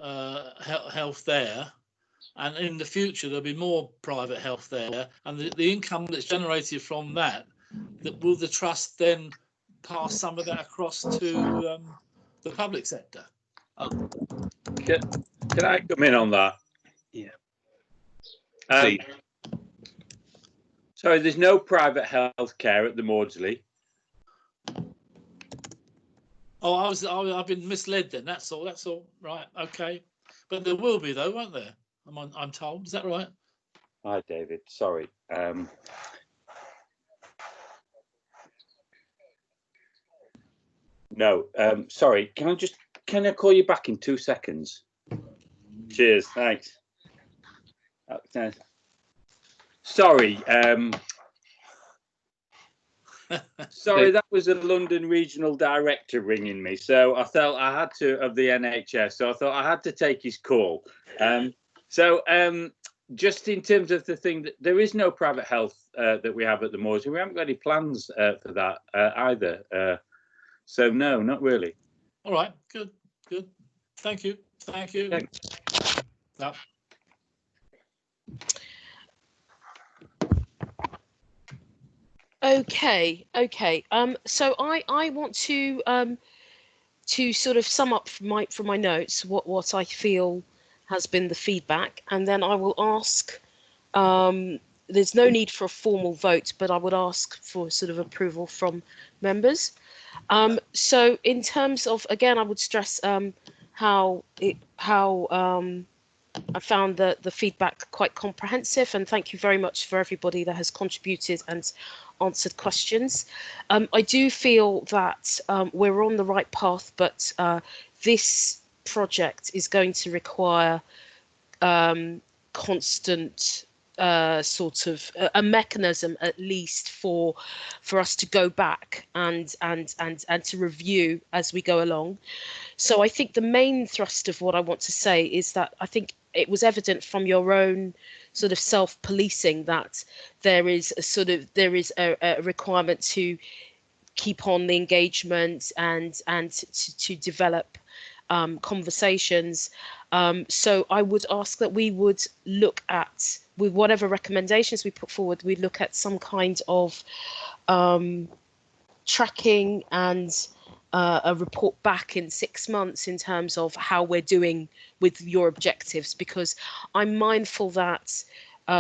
health there, and in the future there'll be more private health there, and the income that's generated from that will the trust then pass some of that across to the public sector? Can I come in on that? Yeah. Sorry, there's no private health care at the Maudsley. Oh, I've been misled then. That's all. That's all. Right. Okay. But there will be though, won't there? I'm told. Is that right? Hi, David. Sorry. No. Sorry. Can I call you back in 2 seconds? Cheers. Thanks. Sorry. Sorry, that was a London regional director ringing me. So I felt I had to, of the NHS. So I thought I had to take his call. Just in terms of the thing that there is no private health that we have at the Maudsley. We haven't got any plans for that either. So no, not really. All right. Good. Good. Thank you. Thank you. Thanks. Yeah. Okay. So I want to sort of sum up from my notes what I feel has been the feedback, and then I will ask. There's no need for a formal vote, but I would ask for sort of approval from members. So in terms of, again, I would stress how I found the feedback quite comprehensive, and thank you very much for everybody that has contributed and answered questions. I do feel that we're on the right path, but this project is going to require constant sort of a mechanism, at least for us to go back and to review as we go along. So I think the main thrust of what I want to say is that I think it was evident from your own sort of self-policing that there is a requirement to keep on the engagement and to develop conversations. So I would ask that we would look at, with whatever recommendations we put forward, we look at some kind of tracking and a report back in 6 months in terms of how we're doing with your objectives, because I'm mindful that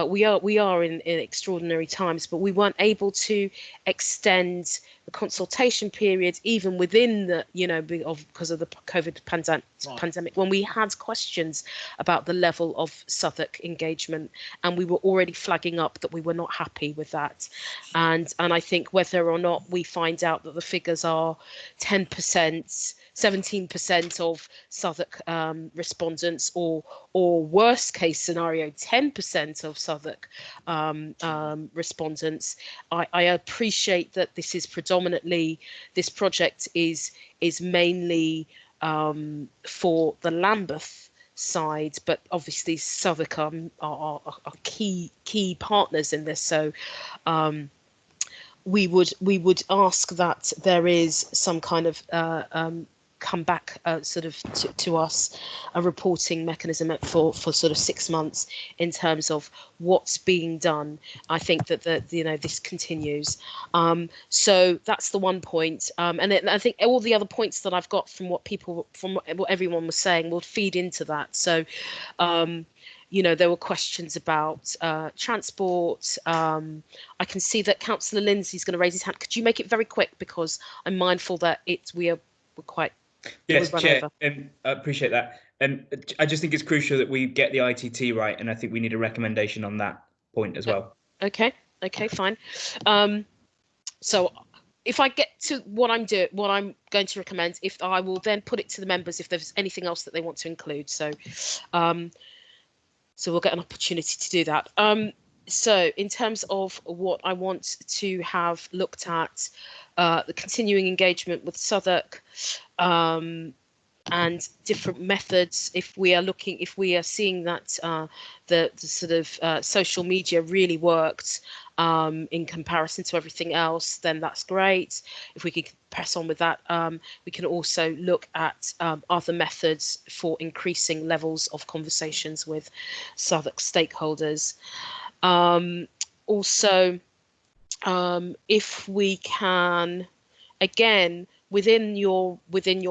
we are in extraordinary times, but we weren't able to extend the consultation period even within the, because of the COVID pandemic, when we had questions about the level of Southwark engagement, and we were already flagging up that we were not happy with that. And I think whether or not we find out that the figures are 10%, 17% of Southwark respondents, or worst case scenario 10% of Southwark respondents, I appreciate that this is predominantly, this project is mainly for the Lambeth side, but obviously Southwark are key partners in this. So we would ask that there is some kind of come back sort of to us a reporting mechanism for sort of 6 months in terms of what's being done. I think that this continues. So that's the one point, and I think all the other points that I've got from what everyone was saying will feed into that. So there were questions about transport. I can see that Councillor Lindsay's going to raise his hand. Could you make it very quick, because I'm mindful that we're quite. Yes, Chair, I appreciate that. I just think it's crucial that we get the ITT right, and I think we need a recommendation on that point as well. Okay, fine. So if I get to what I'm going to recommend, if I will then put it to the members if there's anything else that they want to include. So we'll get an opportunity to do that. So in terms of what I want to have looked at, the continuing engagement with Southwark, and different methods. If we are seeing that the sort of social media really worked in comparison to everything else, then that's great. If we could press on with that, we can also look at other methods for increasing levels of conversations with Southwark stakeholders. Also, if we can, again, within your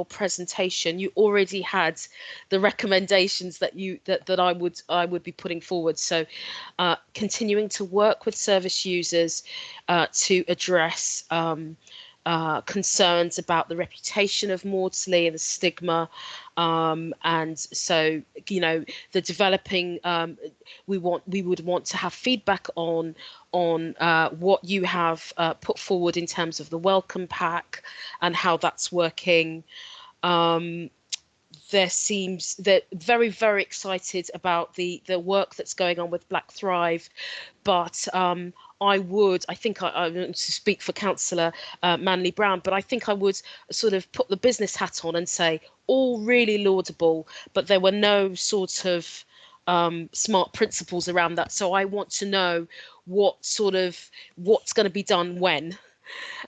presentation, you already had the recommendations that I would be putting forward. So continuing to work with service users to address concerns about the reputation of Maudsley and the stigma, and so the developing, we would want to have feedback on what you have put forward in terms of the welcome pack and how that's working. There seems that very, very excited about the work that's going on with Black Thrive, but I think I want to speak for Councillor Manley Brown, but I think I would sort of put the business hat on and say all really laudable, but there were no sort of smart principles around that. So I want to know what's going to be done when.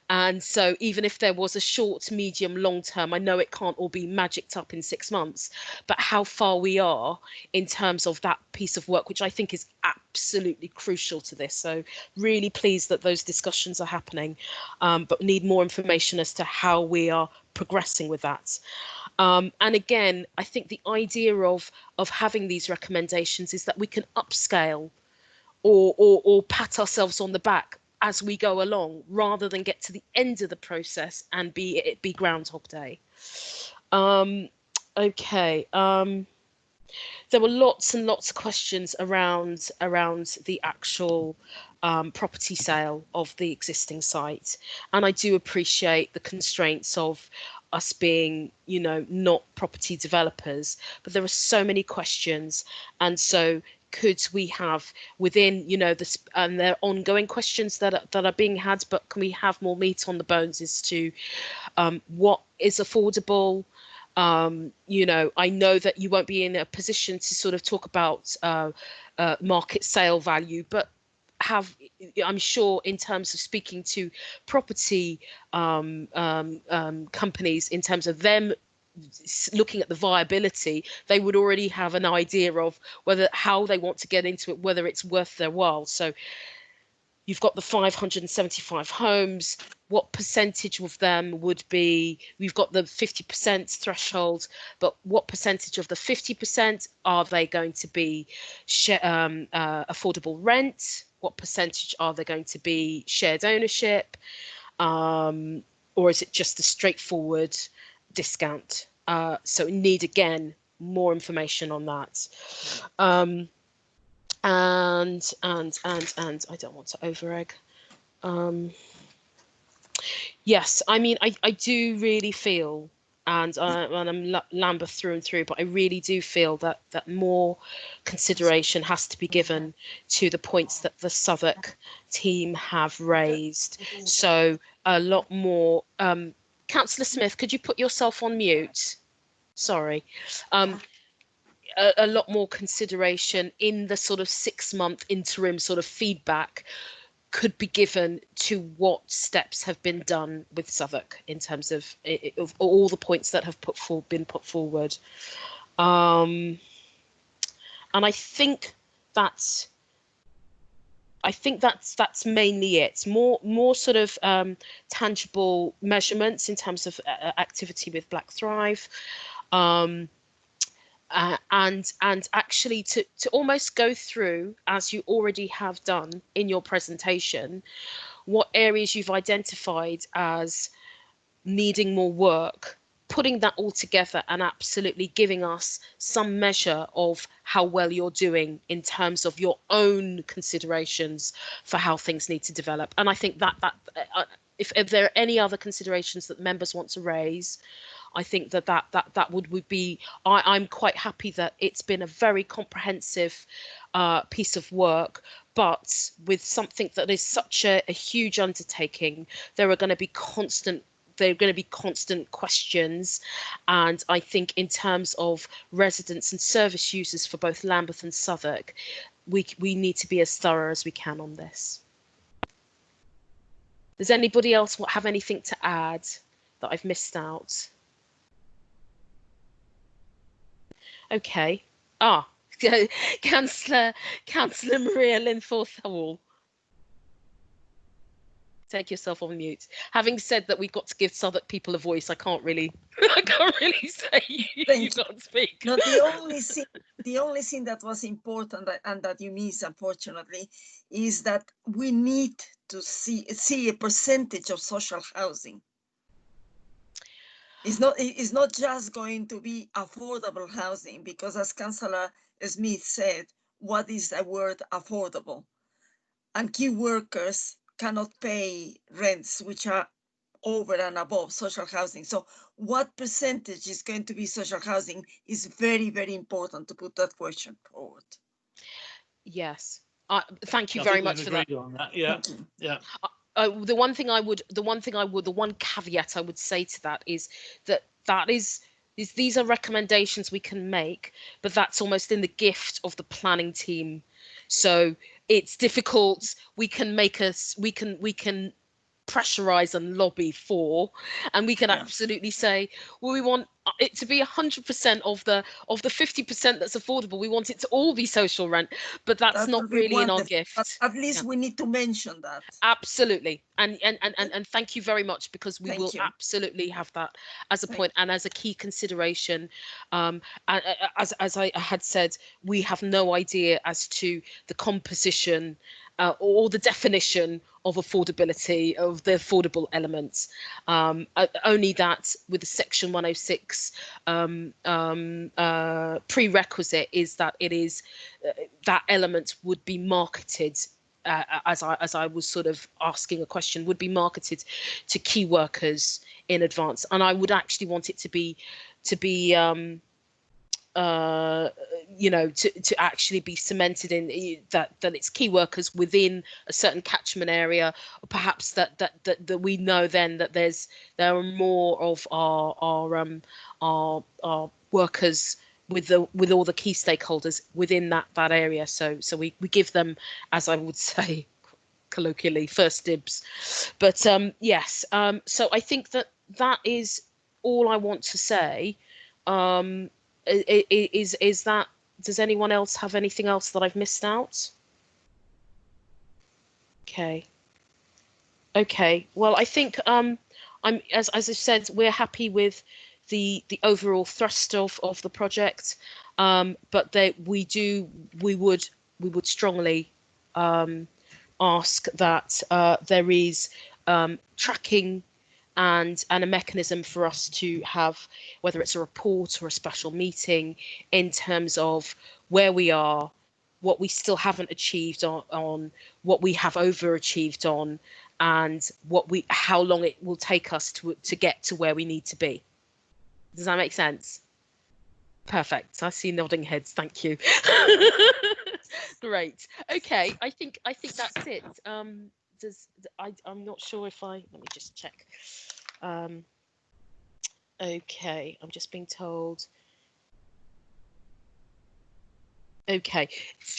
And so even if there was a short, medium, long term, I know it can't all be magicked up in 6 months, but how far we are in terms of that piece of work, which I think is absolutely crucial to this. So really pleased that those discussions are happening, but need more information as to how we are progressing with that. And again, I think the idea of having these recommendations is that we can upscale or pat ourselves on the back as we go along, rather than get to the end of the process and it be Groundhog Day. Okay. There were lots and lots of questions around the actual property sale of the existing site, and I do appreciate the constraints of us being, not property developers, but there are so many questions, and so could we have within, and there are ongoing questions that are being had, but can we have more meat on the bones as to what is affordable? I know that you won't be in a position to sort of talk about market sale value, but I'm sure in terms of speaking to property companies, in terms of them looking at the viability, they would already have an idea of how they want to get into it, whether it's worth their while. So you've got the 575 homes. What percentage of them would be, we've got the 50% threshold, but what percentage of the 50% are they going to be affordable rent? What percentage are they going to be shared ownership? Or is it just a straightforward discount? So we need, again, more information on that. And I don't want to over-egg. Yes, I mean, I do really feel, and I'm Lambeth through and through, but I really do feel that more consideration has to be given to the points that the Southwark team have raised. So a lot more. Councillor Smith, could you put yourself on mute? Sorry. a lot more consideration in the sort of 6-month interim sort of feedback could be given to what steps have been done with Southwark in terms of all the points that have been put forward. And I think that's mainly it. More sort of tangible measurements in terms of activity with Black Thrive. And actually to almost go through, as you already have done in your presentation, what areas you've identified as needing more work, putting that all together and absolutely giving us some measure of how well you're doing in terms of your own considerations for how things need to develop. And I think that if there are any other considerations that members want to raise, I think that would be, I'm quite happy that it's been a very comprehensive piece of work, but with something that is such a huge undertaking, there are going to be constant questions. And I think in terms of residents and service users for both Lambeth and Southwark, we need to be as thorough as we can on this. Does anybody else have anything to add that I've missed out? Okay. Councillor Maria Linforth-Hall. Take yourself on mute. Having said that, we've got to give Southwark people a voice. I can't really say you can't speak. No, the only thing that was important and that you missed, unfortunately, is that we need to see a percentage of social housing. It's not just going to be affordable housing, because as Councillor Smith said, what is the word affordable? And key workers cannot pay rents which are over and above social housing. So what percentage is going to be social housing is very, very important to put that question forward. Yes. Thank you very much for that. On that. Yeah. Yeah. The one caveat I would say to that is that these are recommendations we can make, but that's almost in the gift of the planning team. So it's difficult. We can pressurize and lobby for, and we can absolutely say, well, we want it to be 100% of the 50% that's affordable. We want it to all be social rent, but that's not really in our gift. But at least we need to mention that. Absolutely, and thank you very much, because we will absolutely have that as a point and as a key consideration. As I had said, we have no idea as to the composition or the definition of affordability, of the affordable elements. Only that with the Section 106 prerequisite is that it is that element would be marketed, as I was sort of asking a question, would be marketed to key workers in advance. And I would actually want it to be to actually be cemented in that it's key workers within a certain catchment area, or perhaps that we know then that there are more of our workers with all the key stakeholders within that area. So we give them, as I would say colloquially, first dibs. But yes, so I think that is all I want to say. Is that, does anyone else have anything else that I've missed out? Okay, well, I think as I said, we're happy with the overall thrust of the project, but we would strongly ask that there is tracking and a mechanism for us to have, whether it's a report or a special meeting, in terms of where we are, what we still haven't achieved on what we have overachieved on, and how long it will take us to get to where we need to be. Does that make sense? Perfect. I see nodding heads. Thank you. Great. Okay. I think that's it. I'm not sure if let me just check. Okay, I'm just being told. Okay,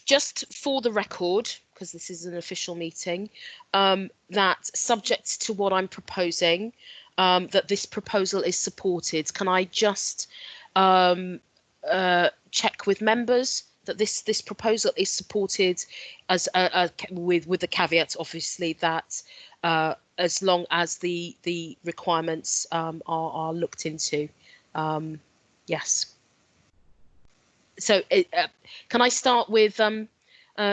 just for the record, because this is an official meeting, that subject to what I'm proposing, that this proposal is supported. Can I just check with members that this proposal is supported, as with the caveat, obviously, that as long as the requirements are looked into. Yes. So can I start with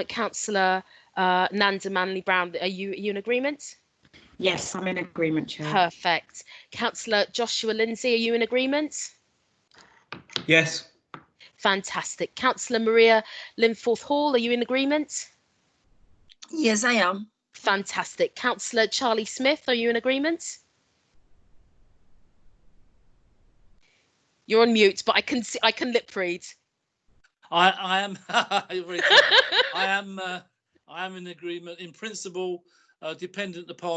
Councillor Nanda Manley-Brown? Are you in agreement? Yes, I'm in agreement, Chair. Perfect. Councillor Joshua Lindsay, are you in agreement? Yes. Fantastic. Councillor Maria Linforth Hall, are you in agreement? Yes, I am. Fantastic. Councillor Charlie Smith, are you in agreement? You're on mute, but I can lip read. I am. I am in agreement in principle, dependent upon